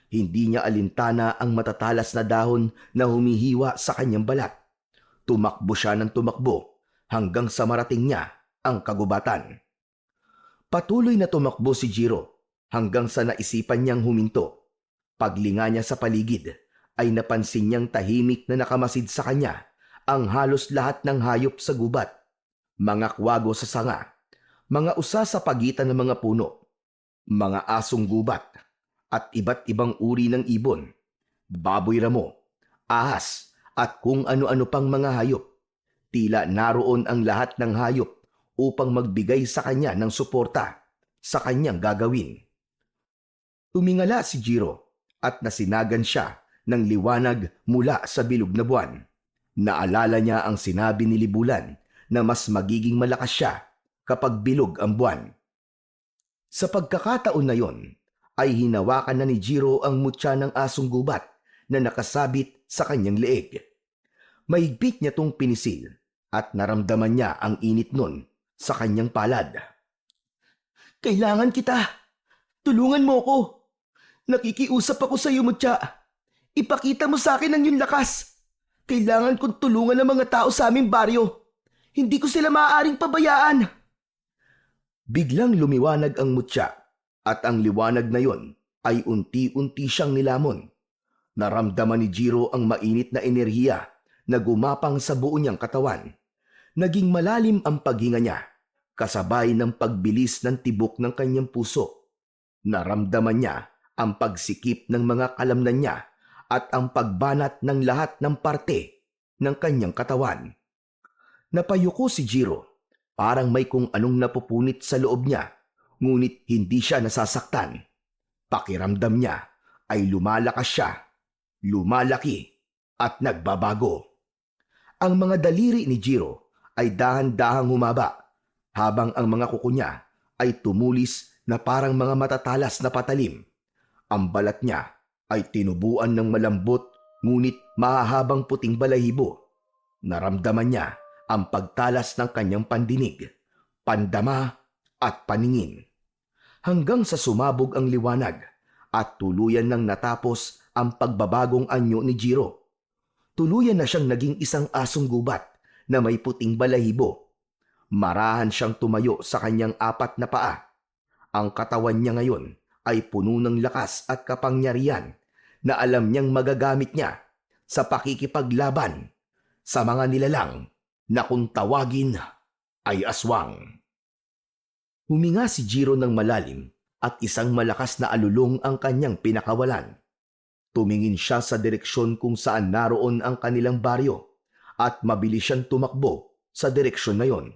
Hindi niya alintana ang matatalas na dahon na humihiwa sa kanyang balat. Tumakbo siya ng tumakbo hanggang sa marating niya ang kagubatan. Patuloy na tumakbo si Jiro hanggang sa naisipan niyang huminto. Paglinga niya sa paligid ay napansin niyang tahimik na nakamasid sa kanya ang halos lahat ng hayop sa gubat. Mga kwago sa sanga, mga usa sa pagitan ng mga puno, mga asong gubat, at iba't ibang uri ng ibon, baboy ramo, ahas, at kung ano-ano pang mga hayop. Tila naroon ang lahat ng hayop upang magbigay sa kanya ng suporta sa kanyang gagawin. Tumingala si Jiro at nasinagan siya ng liwanag mula sa bilog na buwan. Naalala niya ang sinabi ni Libulan na mas magiging malakas siya kapag bilog ang buwan. Sa pagkakataon na yon, ay hinawakan na ni Jiro ang mutya ng asong gubat na nakasabit sa kanyang leeg. Mahigpit niya tong pinisil at naramdaman niya ang init nun sa kanyang palad. Kailangan kita! Tulungan mo ko! Nakikiusap ako sa iyo, mutya. Ipakita mo sa akin ang iyong lakas. Kailangan kong tulungan ang mga tao sa aming baryo. Hindi ko sila maaaring pabayaan. Biglang lumiwanag ang mutya at ang liwanag na yon ay unti-unti siyang nilamon. Naramdaman ni Jiro ang mainit na enerhiya na gumapang sa buo niyang katawan. Naging malalim ang paghinga niya, kasabay ng pagbilis ng tibok ng kanyang puso. Naramdaman niya ang pagsikip ng mga kalamnan niya at ang pagbanat ng lahat ng parte ng kanyang katawan. Napayuko si Jiro, parang may kung anong napupunit sa loob niya, ngunit hindi siya nasasaktan. Pakiramdam niya ay lumalakas siya, lumalaki, at nagbabago. Ang mga daliri ni Jiro ay dahan-dahang humaba, habang ang mga kuko niya ay tumulis na parang mga matatalas na patalim. Ang balat niya ay tinubuan ng malambot ngunit mahahabang puting balahibo. Naramdaman niya ang pagtalas ng kanyang pandinig, pandama at paningin. Hanggang sa sumabog ang liwanag at tuluyan nang natapos ang pagbabagong anyo ni Jiro. Tuluyan na siyang naging isang asong gubat na may puting balahibo. Marahan siyang tumayo sa kanyang 4 na paa. Ang katawan niya ngayon ay puno ng lakas at kapangyarihan na alam niyang magagamit niya sa pakikipaglaban sa mga nilalang na kung tawagin ay aswang. Huminga si Jiro ng malalim at isang malakas na alulong ang kanyang pinakawalan. Tumingin siya sa direksyon kung saan naroon ang kanilang baryo at mabilis siyang tumakbo sa direksyon na yon.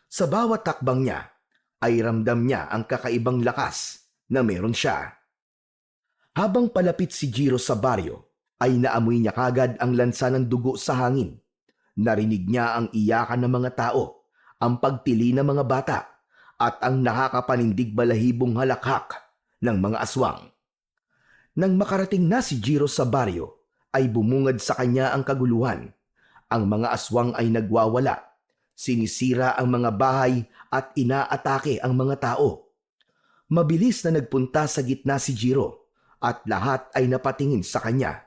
Sa bawat takbang niya ay ramdam niya ang kakaibang lakas na meron siya. Habang palapit si Jiro sa baryo, ay naamoy niya kagad ang lansa ng dugo sa hangin. Narinig niya ang iyakan ng mga tao, ang pagtili ng mga bata, at ang nakakapanindig balahibong halakhak ng mga aswang. Nang makarating na si Jiro sa baryo, ay bumungad sa kanya ang kaguluhan. Ang mga aswang ay nagwawala, sinisira ang mga bahay at inaatake ang mga tao. Mabilis na nagpunta sa gitna si Jiro at lahat ay napatingin sa kanya.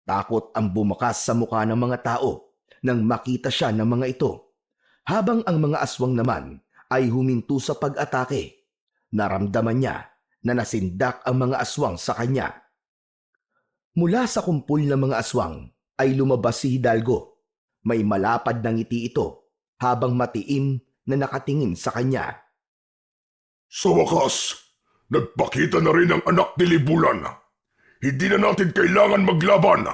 Takot ang bumakas sa mukha ng mga tao nang makita siya ng mga ito, habang ang mga aswang naman ay huminto sa pag-atake. Naramdaman niya na nasindak ang mga aswang sa kanya. Mula sa kumpul ng mga aswang ay lumabas si Hidalgo. May malapad na ngiti ito habang matiim na nakatingin sa kanya. Sa wakas, nagpakita na rin ang anak ni Libulan. Hindi na natin kailangan maglaban.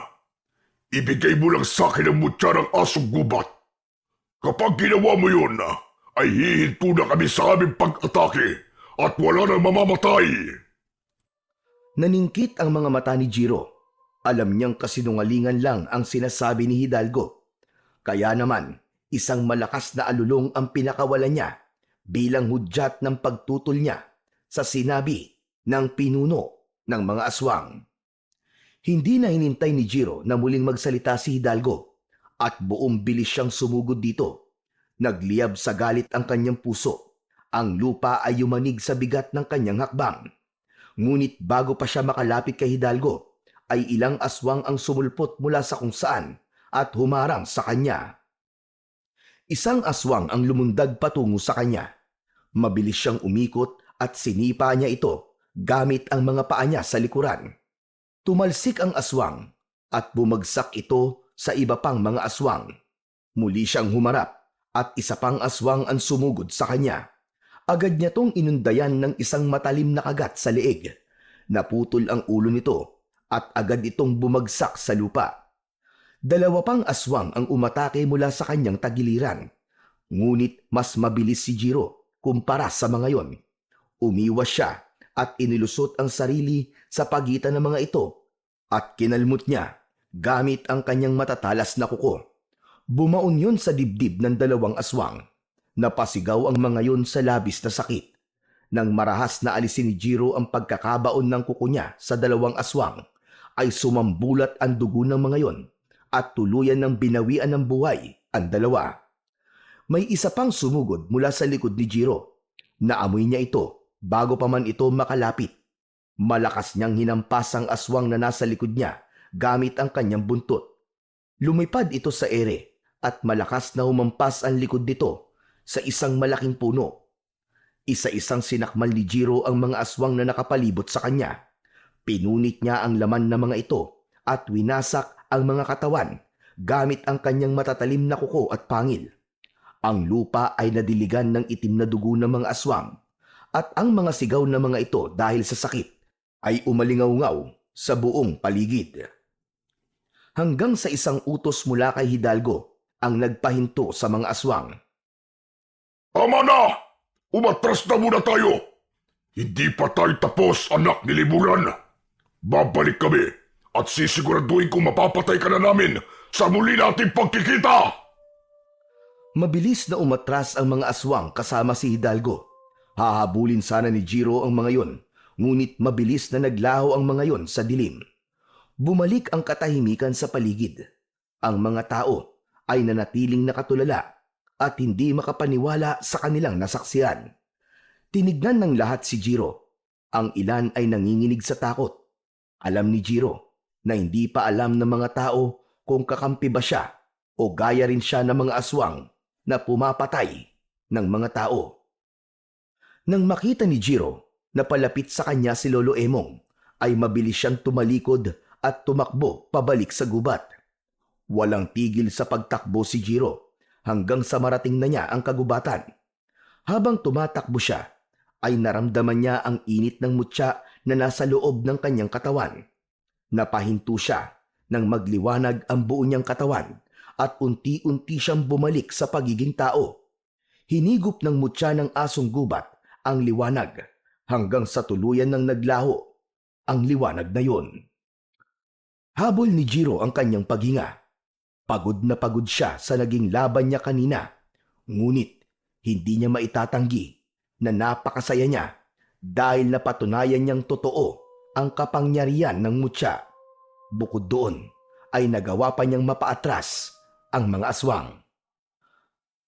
Ibigay mo lang sa akin ang mutya ng asong gubat. Kapag ginawa mo yun, ay hihinto na kami sa aming pag-atake at wala nang mamamatay. Naningkit ang mga mata ni Jiro. Alam niyang kasinungalingan lang ang sinasabi ni Hidalgo. Kaya naman, isang malakas na alulong ang pinakawalan niya bilang hudyat ng pagtutol niya sa sinabi ng pinuno ng mga aswang. Hindi na hinintay ni Jiro na muling magsalita si Hidalgo at buong bilis siyang sumugod dito. Nagliyab sa galit ang kanyang puso. Ang lupa ay yumanig sa bigat ng kanyang hakbang. Ngunit bago pa siya makalapit kay Hidalgo, ay ilang aswang ang sumulpot mula sa kung saan at humarang sa kanya. Isang aswang ang lumundag patungo sa kanya. Mabilis siyang umikot at sinipa niya ito gamit ang mga paa niya sa likuran. Tumalsik ang aswang at bumagsak ito sa iba pang mga aswang. Muli siyang humarap at isa pang aswang ang sumugod sa kanya. Agad niya tong inundayan ng isang matalim na kagat sa leeg. Naputol ang ulo nito at agad itong bumagsak sa lupa. Dalawa pang aswang ang umatake mula sa kanyang tagiliran. Ngunit mas mabilis si Jiro kumpara sa mga yon. Umiwas siya at inilusot ang sarili sa pagitan ng mga ito at kinalmot niya gamit ang kanyang matatalas na kuko. Bumaon yun sa dibdib ng dalawang aswang. Napasigaw ang mga yon sa labis na sakit. Nang marahas na alisin ni Jiro ang pagkakabaon ng kuko niya sa dalawang aswang, ay sumambulat ang dugo ng mga yon at tuluyan ng binawian ng buhay ang dalawa. May isa pang sumugod mula sa likod ni Jiro. Naamoy niya ito bago pa man ito makalapit. Malakas niyang hinampas ang aswang na nasa likod niya gamit ang kanyang buntot. Lumipad ito sa ere at malakas na humampas ang likod nito sa isang malaking puno. Isa-isang sinakmal ni Jiro ang mga aswang na nakapalibot sa kanya. Pinunit niya ang laman ng mga ito at winasak ang mga katawan gamit ang kanyang matatalim na kuko at pangil. Ang lupa ay nadiligan ng itim na dugo ng mga aswang at ang mga sigaw ng mga ito dahil sa sakit ay umalingaw-ngaw sa buong paligid. Hanggang sa isang utos mula kay Hidalgo ang nagpahinto sa mga aswang. Tama na! Umatras na muna tayo! Hindi pa tayo tapos, anak ni Libulan. Babalik kami at sisiguraduhin kung mapapatay ka na namin sa muli nating pagkikita! Mabilis na umatras ang mga aswang kasama si Hidalgo. Hahabulin sana ni Jiro ang mga yon, ngunit mabilis na naglaho ang mga yon sa dilim. Bumalik ang katahimikan sa paligid. Ang mga tao ay nanatiling nakatulala at hindi makapaniwala sa kanilang nasaksihan. Tinignan ng lahat si Jiro. Ang ilan ay nanginginig sa takot. Alam ni Jiro na hindi pa alam ng mga tao kung kakampi ba siya o gaya rin siya ng mga aswang na pumapatay ng mga tao. Nang makita ni Jiro na palapit sa kanya si Lolo Emong, ay mabilis siyang tumalikod at tumakbo pabalik sa gubat. Walang tigil sa pagtakbo si Jiro hanggang sa marating na niya ang kagubatan. Habang tumatakbo siya, ay naramdaman niya ang init ng mutya na nasa loob ng kanyang katawan. Napahinto siya nang magliwanag ang buo niyang katawan at unti-unti siyang bumalik sa pagiging tao. Hinigop ng mutya ng asong gubat ang liwanag hanggang sa tuluyan ng naglaho ang liwanag na yon. Habol ni Jiro ang kanyang paghinga. Pagod na pagod siya sa naging laban niya kanina. Ngunit hindi niya maitatanggi na napakasaya niya dahil napatunayan niyang totoo ang kapangyarihan ng mutya. Bukod doon ay nagawa pa niyang mapaatras ang mga aswang.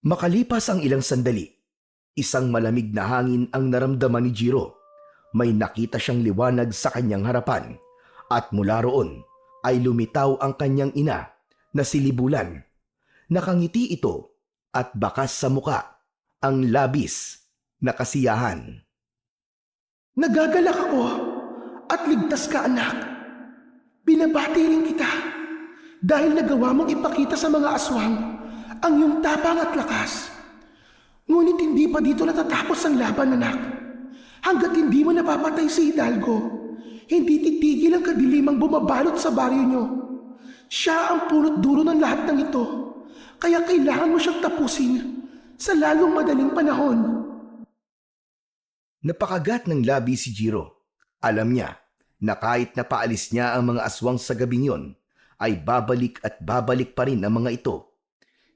Makalipas ang ilang sandali, isang malamig na hangin ang naramdaman ni Jiro. May nakita siyang liwanag sa kanyang harapan at mula roon ay lumitaw ang kanyang ina na si Libulan. Nakangiti ito at bakas sa muka ang labis na kasiyahan. Nagagalak ako at ligtas ka, anak. Binabati rin kita dahil nagawa mong ipakita sa mga aswang ang iyong tapang at lakas. Ngunit hindi pa dito natatapos ang laban, anak. Hanggat hindi mo napapatay si Hidalgo, hindi titigil ang kadilimang bumabalot sa baryo niyo. Siya ang punot dulo ng lahat ng ito, kaya kailangan mo siyang tapusin sa lalong madaling panahon. Napakagat ng labi si Jiro. Alam niya na kahit napaalis niya ang mga aswang sa gabing yon, ay babalik at babalik pa rin ang mga ito.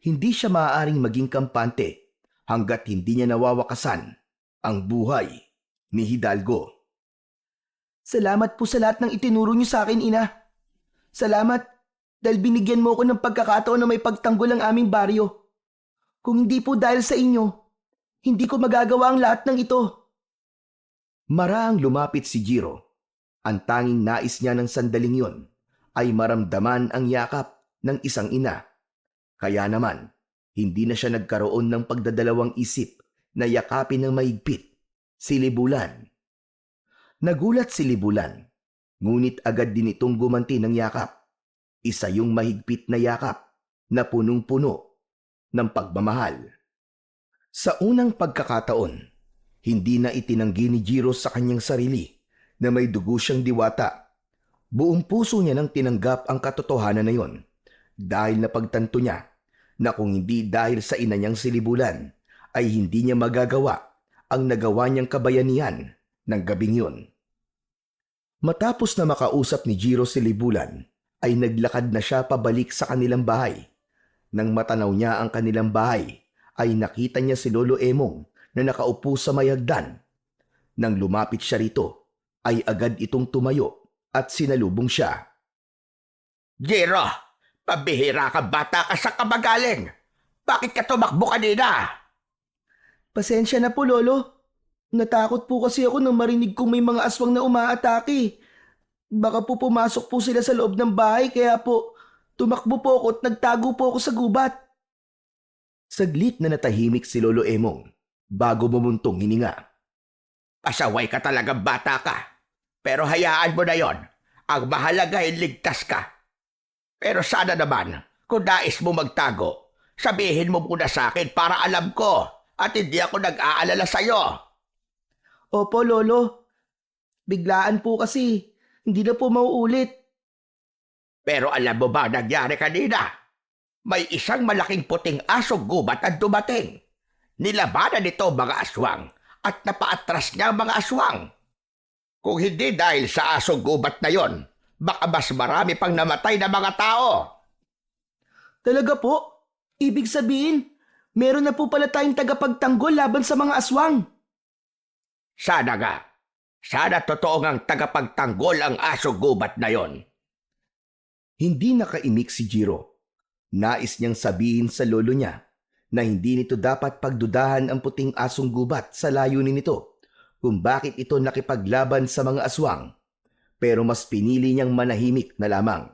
hindi siya maaaring maging kampante hanggat hindi niya nawawakasan ang buhay ni Hidalgo. Salamat po sa lahat ng itinuro niyo sa akin, Ina. Salamat dahil binigyan mo ako ng pagkakataon na may pagtanggol ang aming baryo. Kung hindi po dahil sa inyo, hindi ko magagawa ang lahat ng ito. Maraang lumapit si Jiro. Ang tanging nais niya ng sandaling yon ay maramdaman ang yakap ng isang ina. Kaya naman, hindi na siya nagkaroon ng pagdadalawang isip na yakapin ng mahigpit si Libulan. Nagulat si Libulan, ngunit agad din itong gumanti ng yakap. Isa yung mahigpit na yakap na punong-puno ng pagmamahal. Sa unang pagkakataon, hindi na itinanggi ni Jiro sa kanyang sarili na may dugo siyang diwata. Buong puso niya nang tinanggap ang katotohanan na yon dahil napagtanto niya na kung hindi dahil sa ina niyang si Libulan ay hindi niya magagawa ang nagawa niyang kabayanihan ng gabing yon. Matapos na makausap ni Jiro si Libulan, ay naglakad na siya pabalik sa kanilang bahay. Nang matanaw niya ang kanilang bahay, ay nakita niya si Lolo Emong na nakaupo sa may hagdan. Nang lumapit siya rito, ay agad itong tumayo at sinalubong siya. Jiro, pabihira ka bata ka sa kamagaling. Bakit ka tumakbo kanina? Pasensya na po, Lolo. Natakot po kasi ako nang marinig kong may mga aswang na umaatake. Baka po pumasok po sila sa loob ng bahay kaya po tumakbo po ako at nagtago po ako sa gubat. Saglit na natahimik si Lolo Emong bago bumuntong hininga. Pasaway ka talagang bata ka. Pero hayaan mo na yon. Ang mahalaga ay ligtas ka. Pero sana naman, kung nais mo magtago, sabihin mo muna sa akin para alam ko at hindi ako nag-aalala sa'yo. Opo, Lolo. Biglaan po kasi. Hindi na po mauulit. Pero alam mo ba ang nangyari kanina? May isang malaking puting asong gubat ang dumating. Nilabanan nito ang mga aswang at napaatras niya ang mga aswang. Kung hindi dahil sa asong gubat na yon, baka mas marami pang namatay na mga tao. Talaga po? Ibig sabihin, meron na po pala tayong tagapagtanggol laban sa mga aswang. Sana nga. Sana totoo ngang tagapagtanggol ang asong gubat na yon. Hindi nakaimik si Jiro. Nais niyang sabihin sa lolo niya na hindi nito dapat pagdudahan ang puting asong gubat sa layunin nito kung bakit ito nakipaglaban sa mga aswang. Pero mas pinili niyang manahimik na lamang.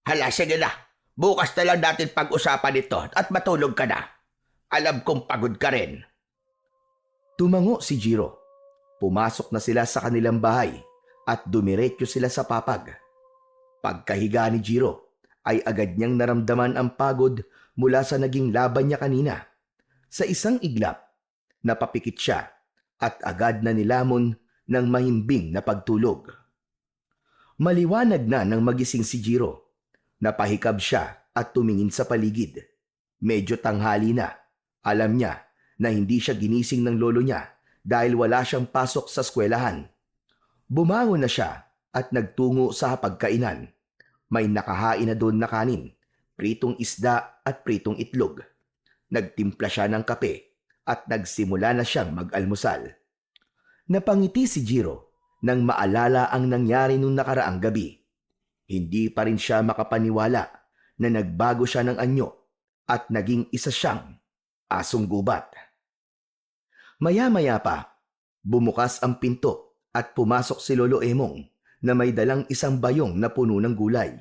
Hala, sige na. Bukas na lang natin pag-usapan ito at matulog ka na. Alam kong pagod ka rin. Tumango si Jiro. Pumasok na sila sa kanilang bahay at dumiretso sila sa papag. Pagkahiga ni Jiro ay agad niyang naramdaman ang pagod mula sa naging laban niya kanina. Sa isang iglap, napapikit siya at agad na nilamon ng mahimbing na pagtulog. Maliwanag na nang magising si Jiro. Napahikab siya at tumingin sa paligid. Medyo tanghali na. Alam niya na hindi siya ginising ng lolo niya dahil wala siyang pasok sa eskwelahan. Bumangon na siya at nagtungo sa hapagkainan. May nakahain na doon na kanin, pritong isda at pritong itlog. Nagtimpla siya ng kape at nagsimula na siyang mag-almusal. Napangiti si Jiro nang maalala ang nangyari nung nakaraang gabi. Hindi pa rin siya makapaniwala na nagbago siya ng anyo at naging isa siyang asong gubat. Maya-maya pa, bumukas ang pinto at pumasok si Lolo Emong na may dalang isang bayong na puno ng gulay.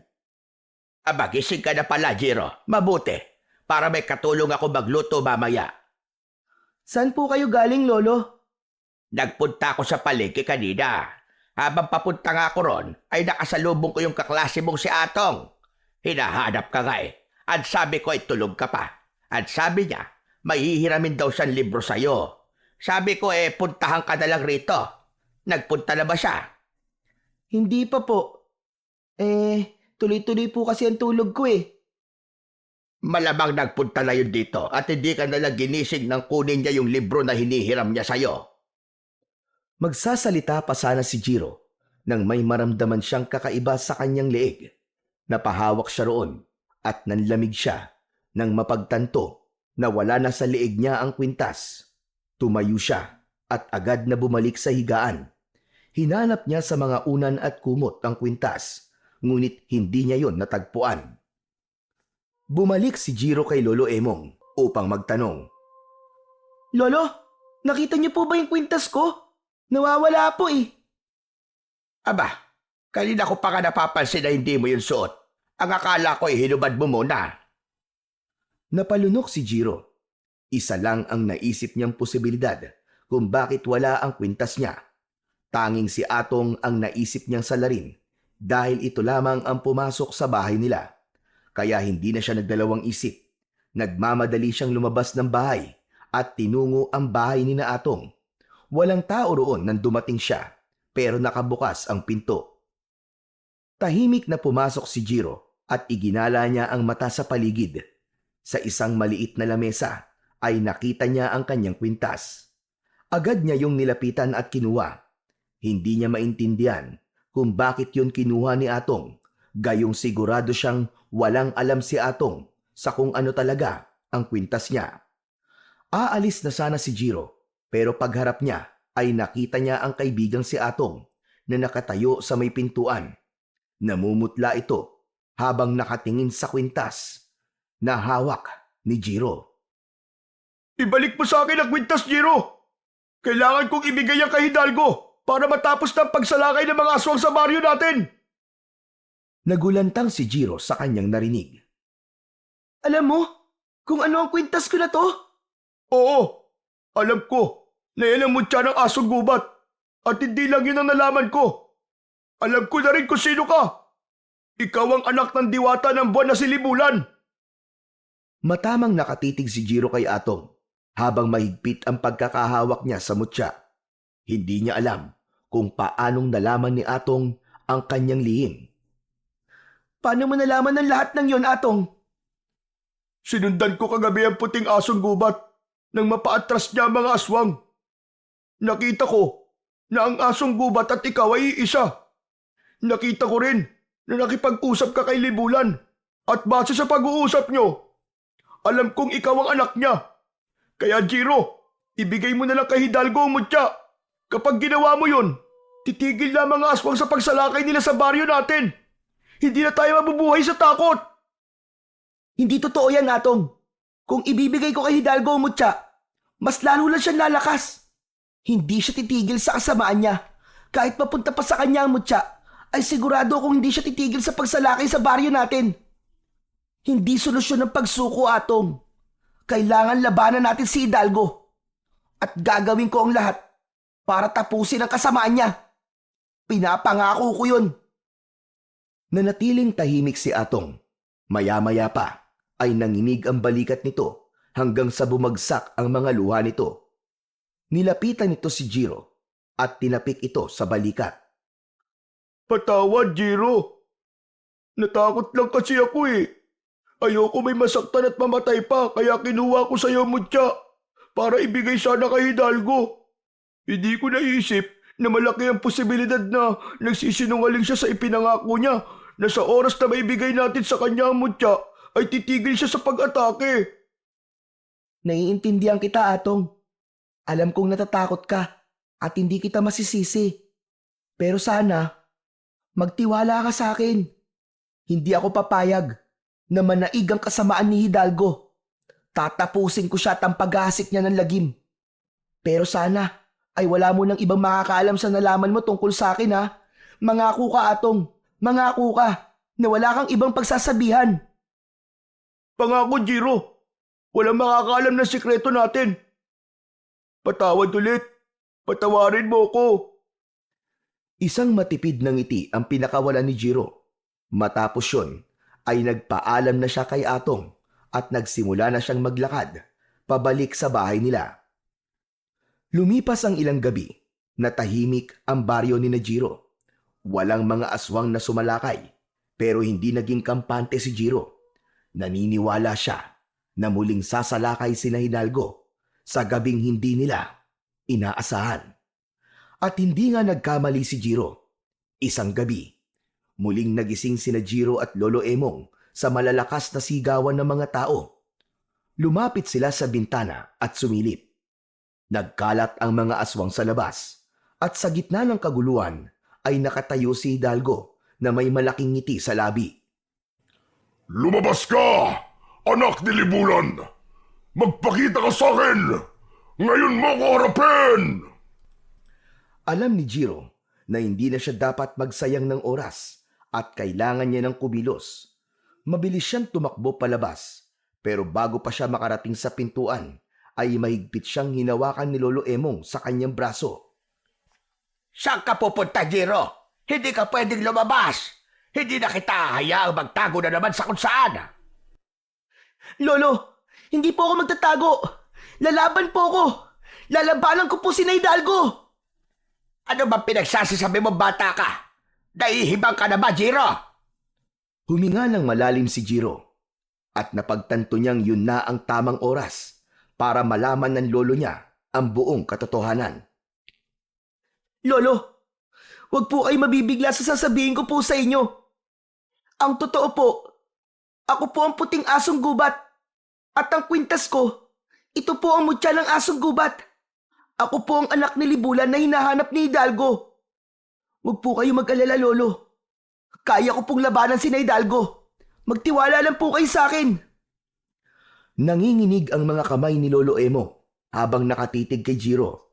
Aba, gising ka na pala, Jiro. Mabuti. Para may katulong ako magluto mamaya. Saan po kayo galing, Lolo? Nagpunta ako sa palengke kanina. Habang papunta nga ako ron, ay nakasalubong ko yung kaklase mong si Atong. Hinahanap ka nga eh. At sabi ko ay tulog ka pa. At sabi niya, mahihiramin daw siyang libro sa'yo. Sabi ko puntahan ka na lang rito. Nagpunta na ba siya? Hindi pa po. Tuloy-tuloy po kasi ang tulog ko eh. Malamang nagpunta na yun dito at hindi ka nalang ginising nang kunin niya yung libro na hinihiram niya sa'yo. Magsasalita pa sana si Jiro nang may maramdaman siyang kakaiba sa kanyang leeg. Napahawak siya roon at nanlamig siya Nang mapagtanto na wala na sa leeg niya ang kwintas, tumayo siya at agad na bumalik sa higaan. Hinanap niya sa mga unan at kumot ang kwintas, ngunit hindi niya yon natagpuan. Bumalik si Jiro kay Lolo Emong upang magtanong. Lolo, nakita niyo po ba yung kwintas ko? Nawawala po eh. Aba, kanina ko pa nga napapansin na hindi mo yun suot. Ang akala ko hinubad mo muna. Napalunok si Jiro. Isa lang ang naisip niyang posibilidad kung bakit wala ang kwintas niya. Tanging si Atong ang naisip niyang salarin dahil ito lamang ang pumasok sa bahay nila. Kaya hindi na siya nagdalawang isip. Nagmamadali siyang lumabas ng bahay at tinungo ang bahay ni na Atong. Walang tao roon nang dumating siya pero nakabukas ang pinto. Tahimik na pumasok si Jiro at iginala niya ang mata sa paligid. Sa isang maliit na lamesa ay nakita niya ang kanyang kwintas. Agad niya yung nilapitan at kinuha. Hindi niya maintindihan kung bakit yun kinuha ni Atong. Gayong sigurado siyang walang alam si Atong sa kung ano talaga ang kwintas niya. Aalis na sana si Jiro pero pagharap niya ay nakita niya ang kaibigang si Atong na nakatayo sa may pintuan. Namumutla ito habang nakatingin sa kwintas na hawak ni Jiro. Ibalik mo sa akin ang kwintas, Jiro! Kailangan kong ibigay ang kay Hidalgo para matapos na ang pagsalakay ng mga aswang sa baryo natin! Nagulantang si Jiro sa kanyang narinig. Alam mo kung ano ang kwintas ko na to? Oo, alam ko na yan ang mutya ng asong gubat at hindi lang yun ang nalaman ko. Alam ko na rin kung sino ka. Ikaw ang anak ng diwata ng buwan na si Libulan. Matamang nakatitig si Jiro kay Atong habang mahigpit ang pagkakahawak niya sa mutya. Hindi niya alam kung paanong nalaman ni Atong ang kanyang lihim. Paano mo nalaman ng lahat ng yon, Atong? Sinundan ko kagabi ang puting asong gubat nang mapaatras niya ang mga aswang. Nakita ko na ang asong gubat at ikaw ay iisa. Nakita ko rin na nakipag-usap ka kay Libulan at base sa pag-uusap nyo, alam kong ikaw ang anak niya. Kaya Jiro, ibigay mo na lang kay Hidalgo ang mutya. Kapag ginawa mo yun, titigil na mga aswang sa pagsalakay nila sa baryo natin. Hindi na tayo mabubuhay sa takot. Hindi totoo yan, Atong. Kung ibibigay ko kay Hidalgo ang mutya, mas lalo lang siyang lalakas. Hindi siya titigil sa kasamaan niya. Kahit papunta pa sa kanya ang mutya, ay sigurado kung hindi siya titigil sa pagsalakay sa baryo natin. Hindi solusyon ng pagsuko, Atong. Kailangan labanan natin si Hidalgo. At gagawin ko ang lahat para tapusin ang kasamaan niya. Pinapangako ko yun. Nanatiling tahimik si Atong. Maya-maya pa ay nanginig ang balikat nito hanggang sa bumagsak ang mga luha nito. Nilapitan nito si Jiro at tinapik ito sa balikat. Patawad, Jiro. Natakot lang kasi ako eh. Ayoko may masaktan at mamatay pa kaya kinuha ko sa iyo mutya para ibigay sana kay Hidalgo. Hindi ko naisip na malaki ang posibilidad na nagsisinungaling siya sa ipinangako niya na sa oras na maibigay natin sa kanya ang mutya ay titigil siya sa pag-atake. Naiintindihan kita, Atong. Alam kong natatakot ka at hindi kita masisisi. Pero sana, magtiwala ka sa akin. Hindi ako papayag na manaig ang kasamaan ni Hidalgo. Tatapusin ko siya at ang paghahasik niya ng lagim. Pero sana ay wala mo ng ibang makakaalam sa nalaman mo tungkol sa akin, ha? Mangako ka, Atong. Mangako ka na wala kang ibang pagsasabihan. Pangako, Jiro. Walang makakaalam ng sikreto natin. Patawad ulit. Patawarin mo ko. Isang matipid na ngiti ang pinakawalan ni Jiro. Matapos yun, ay nagpaalam na siya kay Atong at nagsimula na siyang maglakad pabalik sa bahay nila. Lumipas ang ilang gabi na tahimik ang baryo ni Jiro. Walang mga aswang na sumalakay pero hindi naging kampante si Jiro. Naniniwala siya na muling sasalakay sina Hidalgo sa gabing hindi nila inaasahan. At hindi nga nagkamali si Jiro. Isang gabi, muling nagising sina Jiro at Lolo Emong sa malalakas na sigawan ng mga tao. Lumapit sila sa bintana at sumilip. Nagkalat ang mga aswang sa labas at sa gitna ng kaguluhan ay nakatayo si Hidalgo na may malaking ngiti sa labi. Lumabas ka, anak ni Libulan! Magpakita ka sa akin! Ngayon mo ko harapin! Alam ni Jiro na hindi na siya dapat magsayang ng oras at kailangan niya ng kumilos. Mabilis siyang tumakbo palabas, pero bago pa siya makarating sa pintuan, ay mahigpit siyang hinawakan ni Lolo Emong sa kanyang braso. Saan ka pupunta, Jiro? Hindi ka pwedeng lumabas. Hindi na kita hayaang magtago na naman sa kung saan. Lolo, hindi po ako magtatago. Lalaban po ako. Lalabanan ko po si Hidalgo. Ano bang pinagsasasabi mo, bata ka? Nahihibang ka na ba, Jiro? Huminga ng malalim si Jiro at napagtanto niyang yun na ang tamang oras para malaman ng lolo niya ang buong katotohanan. Lolo, wag po kayo mabibigla sa sasabihin ko po sa inyo. Ang totoo po, ako po ang puting asong gubat. At ang kwintas ko, ito po ang mutya ng asong gubat. Ako po ang anak ni Libulan na hinahanap ni Hidalgo. Wag po kayo mag-alala, Lolo. Kaya ko pong labanan si Hidalgo. Magtiwala lang po kayo sa akin. Nanginginig ang mga kamay ni Lolo Emo habang nakatitig kay Jiro.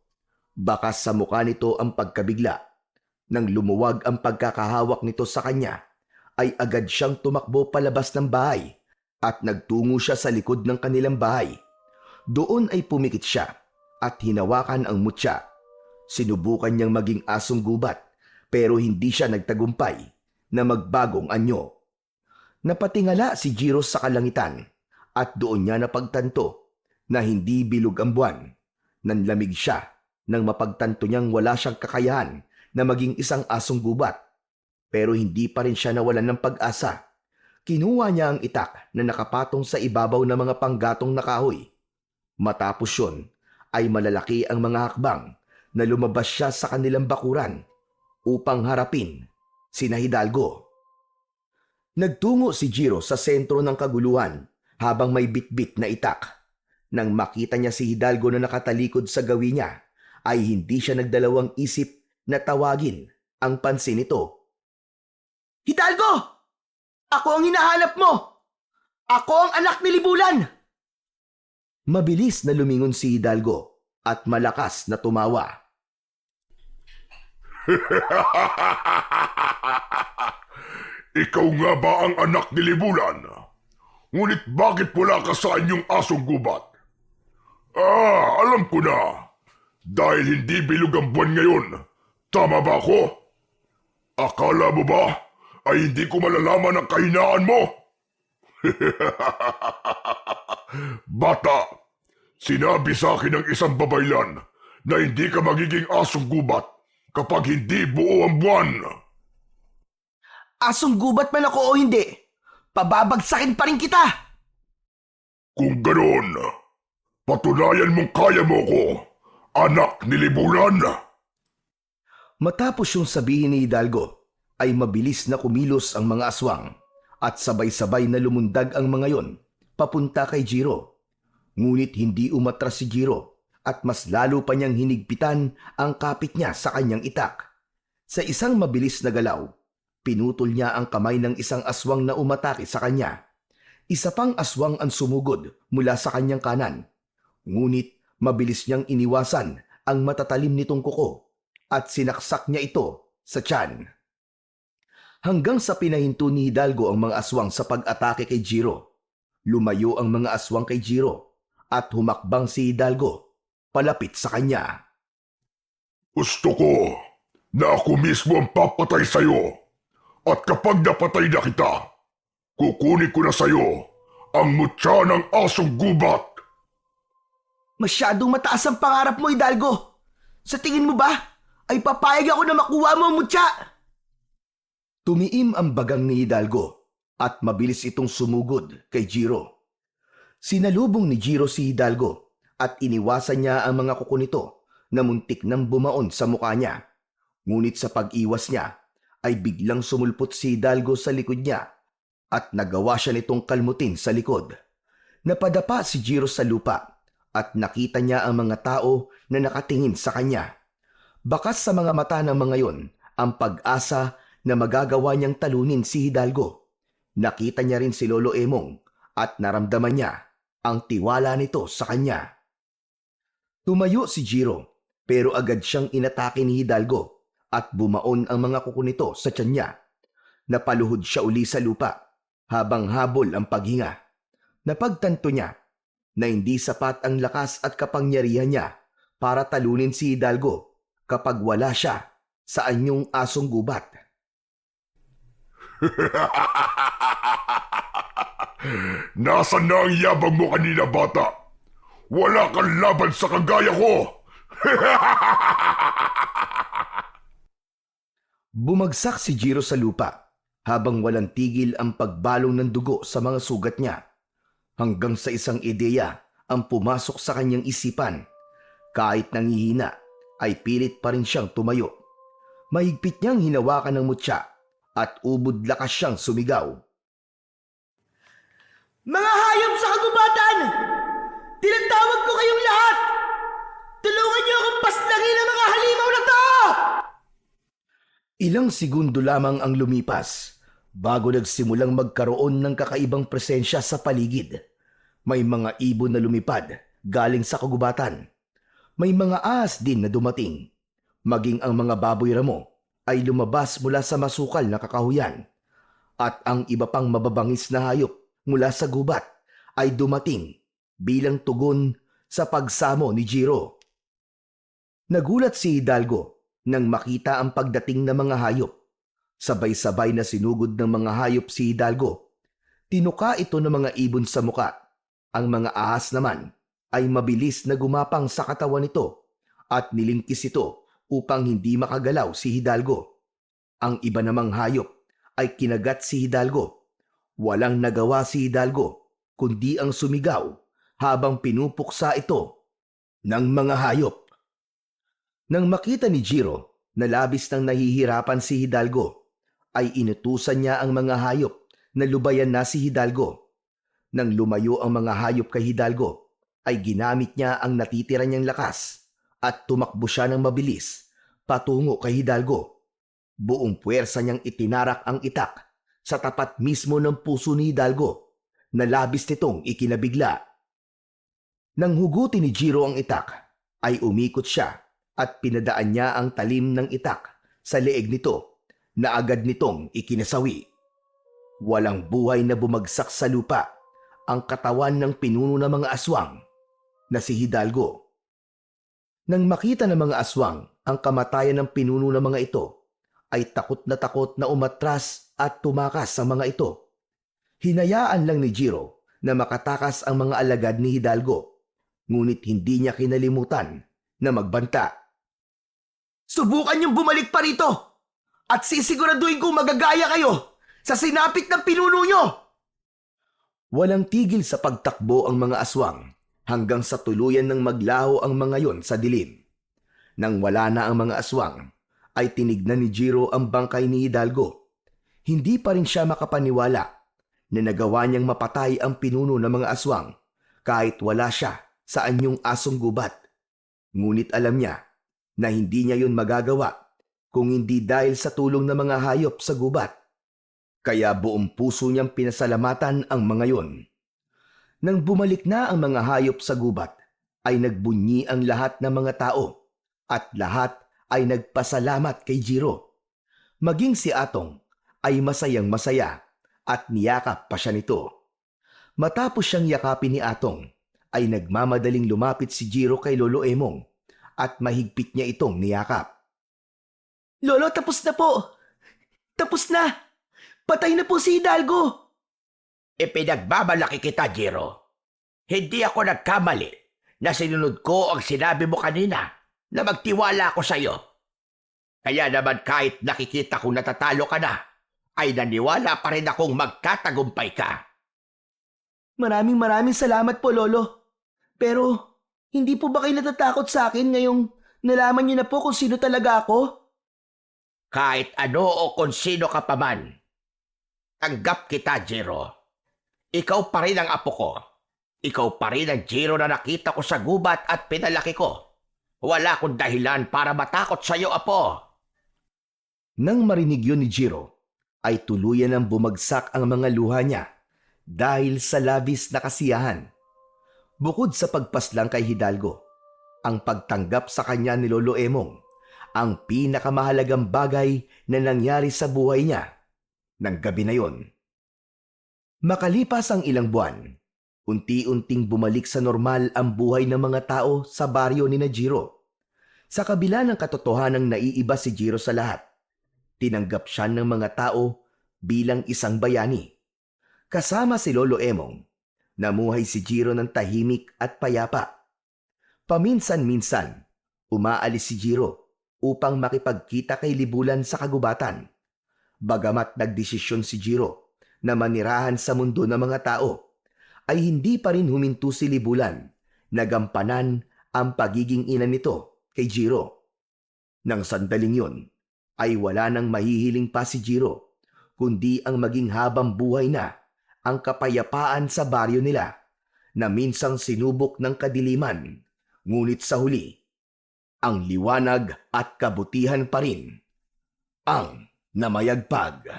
Bakas sa mukha nito ang pagkabigla. Nang lumuwag ang pagkakahawak nito sa kanya, ay agad siyang tumakbo palabas ng bahay at nagtungo siya sa likod ng kanilang bahay. Doon ay pumikit siya at hinawakan ang mutya. Sinubukan niyang maging asong gubat pero hindi siya nagtagumpay na magbagong anyo. Napatingala si Jiro sa kalangitan at doon niya napagtanto na hindi bilog ang buwan. Nanlamig siya nang mapagtanto niyang wala siyang kakayahan na maging isang asong gubat. Pero hindi pa rin siya nawalan ng pag-asa. Kinuha niya ang itak na nakapatong sa ibabaw ng mga panggatong na kahoy. Matapos yun, ay malalaki ang mga hakbang na lumabas siya sa kanilang bakuran upang harapin sina Hidalgo. Nagtungo si Jiro sa sentro ng kaguluhan habang may bitbit na itak. Nang makita niya si Hidalgo na nakatalikod sa gawi niya, ay hindi siya nagdalawang isip na tawagin ang pansin nito. Hidalgo! Ako ang hinahanap mo! Ako ang anak ni Libulan! Mabilis na lumingon si Hidalgo at malakas na tumawa. Ikaw nga ba ang anak ni Libulan? Ngunit bakit wala ka sa inyong asong gubat? Alam ko na. Dahil hindi bilog ang buwan ngayon. Tama ba ako? Akala mo ba ay hindi ko malalaman ang kahinaan mo? Bata, sinabi sa akin ng isang babaylan na hindi ka magiging asong gubat kapag hindi buo ang buwan. Asong gubat man ako o hindi, pababagsakin pa rin kita! Kung ganoon, patunayan mong kaya mo ko, anak ni Libulan. Matapos yung sabihin ni Hidalgo, ay mabilis na kumilos ang mga aswang at sabay-sabay na lumundag ang mga yon papunta kay Jiro. Ngunit hindi umatras si Jiro at mas lalo pa niyang hinigpitan ang kapit niya sa kanyang itak. Sa isang mabilis na galaw, pinutol niya ang kamay ng isang aswang na umatake sa kanya. Isa pang aswang ang sumugod mula sa kanyang kanan. Ngunit mabilis niyang iniwasan ang matatalim nitong kuko at sinaksak niya ito sa tiyan. Hanggang sa pinahinto ni Hidalgo ang mga aswang sa pag-atake kay Jiro. Lumayo ang mga aswang kay Jiro at humakbang si Hidalgo palapit sa kanya. Gusto ko na ako mismo ang papatay sa'yo. At kapag napatay na kita, kukunin ko na sa'yo ang mutya ng asong gubat. Masyadong mataas ang pangarap mo, Hidalgo. Sa tingin mo ba, ay papayag ako na makuha mo ang mutya? Tumiim ang bagang ni Hidalgo at mabilis itong sumugod kay Jiro. Sinalubong ni Jiro si Hidalgo at iniwasan niya ang mga kuko nito na muntik nang bumaon sa mukha niya. Ngunit sa pag-iwas niya ay biglang sumulpot si Hidalgo sa likod niya at nagawa siya nitong kalmutin sa likod. Napadapa si Jiro sa lupa at nakita niya ang mga tao na nakatingin sa kanya. Bakas sa mga mata ng mga yon ang pag-asa na magagawa niyang talunin si Hidalgo. Nakita niya rin si Lolo Emong at naramdaman niya ang tiwala nito sa kanya. Tumayo si Jiro pero agad siyang inatake ni Hidalgo at bumaon ang mga kuko nito sa tiyan niya. Napaluhod siya uli sa lupa habang habol ang paghinga. Napagtanto niya na hindi sapat ang lakas at kapangyarihan niya para talunin si Hidalgo kapag wala siya sa anyong asong gubat. Nasaan na ang yabang mo kanina, bata? Wala kang laban sa kagaya ko! Bumagsak si Jiro sa lupa habang walang tigil ang pagbalong ng dugo sa mga sugat niya. Hanggang sa isang ideya ang pumasok sa kanyang isipan. Kahit nangihina ay pilit pa rin siyang tumayo. Mahigpit niyang hinawakan ng mutya at ubod lakas siyang sumigaw. Mga hayop sa kagubatan! Tinatawag ko kayong lahat! Tulungan niyo akong paslangin ang mga halimaw na to! Ilang segundo lamang ang lumipas bago nagsimulang magkaroon ng kakaibang presensya sa paligid. May mga ibon na lumipad galing sa kagubatan. May mga ahas din na dumating. Maging ang mga baboy ramo ay lumabas mula sa masukal na kakahuyan. At ang iba pang mababangis na hayop mula sa gubat ay dumating bilang tugon sa pagsamo ni Jiro. Nagulat si Hidalgo nang makita ang pagdating ng mga hayop. Sabay-sabay na sinugod ng mga hayop si Hidalgo. Tinuka ito ng mga ibon sa muka. Ang mga ahas naman ay mabilis na gumapang sa katawan nito at nilingkis ito upang hindi makagalaw si Hidalgo. Ang iba namang hayop ay kinagat si Hidalgo. Walang nagawa si Hidalgo kundi ang sumigaw habang pinupuksa ito ng mga hayop. Nang makita ni Jiro na labis nang nahihirapan si Hidalgo, ay inutusan niya ang mga hayop na lubayan na si Hidalgo. Nang lumayo ang mga hayop kay Hidalgo, ay ginamit niya ang natitira niyang lakas at tumakbo siya ng mabilis patungo kay Hidalgo. Buong puwersa niyang itinarak ang itak sa tapat mismo ng puso ni Hidalgo na labis nitong ikinabigla. Nang hugutin ni Jiro ang itak, ay umikot siya at pinadaan niya ang talim ng itak sa leeg nito na agad nitong ikinasawi. Walang buhay na bumagsak sa lupa ang katawan ng pinuno ng mga aswang na si Hidalgo. Nang makita ng mga aswang ang kamatayan ng pinuno ng mga ito, ay takot na umatras at tumakas sa mga ito. Hinayaan lang ni Jiro na makatakas ang mga alagad ni Hidalgo, ngunit hindi niya kinalimutan na magbanta. Subukan niyong bumalik pa rito at sisiguraduhin kong magagaya kayo sa sinapit ng pinuno niyo! Walang tigil sa pagtakbo ang mga aswang hanggang sa tuluyan ng maglaho ang mga yon sa dilim. Nang wala na ang mga aswang, ay tinignan ni Jiro ang bangkay ni Hidalgo. Hindi pa rin siya makapaniwala na nagawa niyang mapatay ang pinuno ng mga aswang kahit wala siya sa anyong asong gubat. Ngunit alam niya na hindi niya yun magagawa kung hindi dahil sa tulong ng mga hayop sa gubat. Kaya buong puso niyang pinasalamatan ang mga yon. Nang bumalik na ang mga hayop sa gubat, ay nagbunyi ang lahat ng mga tao at lahat ay nagpasalamat kay Jiro. Maging si Atong ay masayang masaya at niyakap pa siya nito. Matapos siyang yakapin ni Atong, ay nagmamadaling lumapit si Jiro kay Lolo Emong at mahigpit niya itong niyakap. Lolo, tapos na po! Tapos na! Patay na po si Hidalgo! Ipinagmamalaki kita, Jiro. Hindi ako nagkamali na sinunod ko ang sinabi mo kanina na magtiwala ako sa iyo. Kaya naman kahit nakikita kong natatalo ka na, ay naniwala pa rin akong magtatagumpay ka. Maraming salamat po, Lolo. Pero, hindi po ba kayo natatakot sa akin ngayong nalaman niyo na po kung sino talaga ako? Kahit ano o kung sino ka pa man, tanggap kita, Jiro. Ikaw pa rin ang apo ko. Ikaw pa rin ang Jiro na nakita ko sa gubat at pinalaki ko. Wala akong dahilan para matakot sa'yo, Apo. Nang marinig yun ni Jiro, ay tuluyan ang bumagsak ang mga luha niya dahil sa labis na kasiyahan. Bukod sa pagpaslang kay Hidalgo, ang pagtanggap sa kanya ni Lolo Emong ang pinakamahalagang bagay na nangyari sa buhay niya ng gabi na yon. Makalipas ang ilang buwan, unti-unting bumalik sa normal ang buhay ng mga tao sa baryo ni Jiro. Sa kabila ng katotohanang naiiba si Jiro sa lahat, tinanggap siya ng mga tao bilang isang bayani. Kasama si Lolo Emong, namuhay si Jiro ng tahimik at payapa. Paminsan-minsan, umaalis si Jiro upang makipagkita kay Libulan sa kagubatan. Bagamat nagdesisyon si Jiro na manirahan sa mundo ng mga tao, ay hindi pa rin huminto si Libulan na gampanan ang pagiging ina nito kay Jiro. Nang sandaling yun, ay wala nang mahihiling pa si Jiro, kundi ang maging habang buhay na ang kapayapaan sa baryo nila na minsang sinubok ng kadiliman, ngunit sa huli, ang liwanag at kabutihan pa rin ang namayagpag.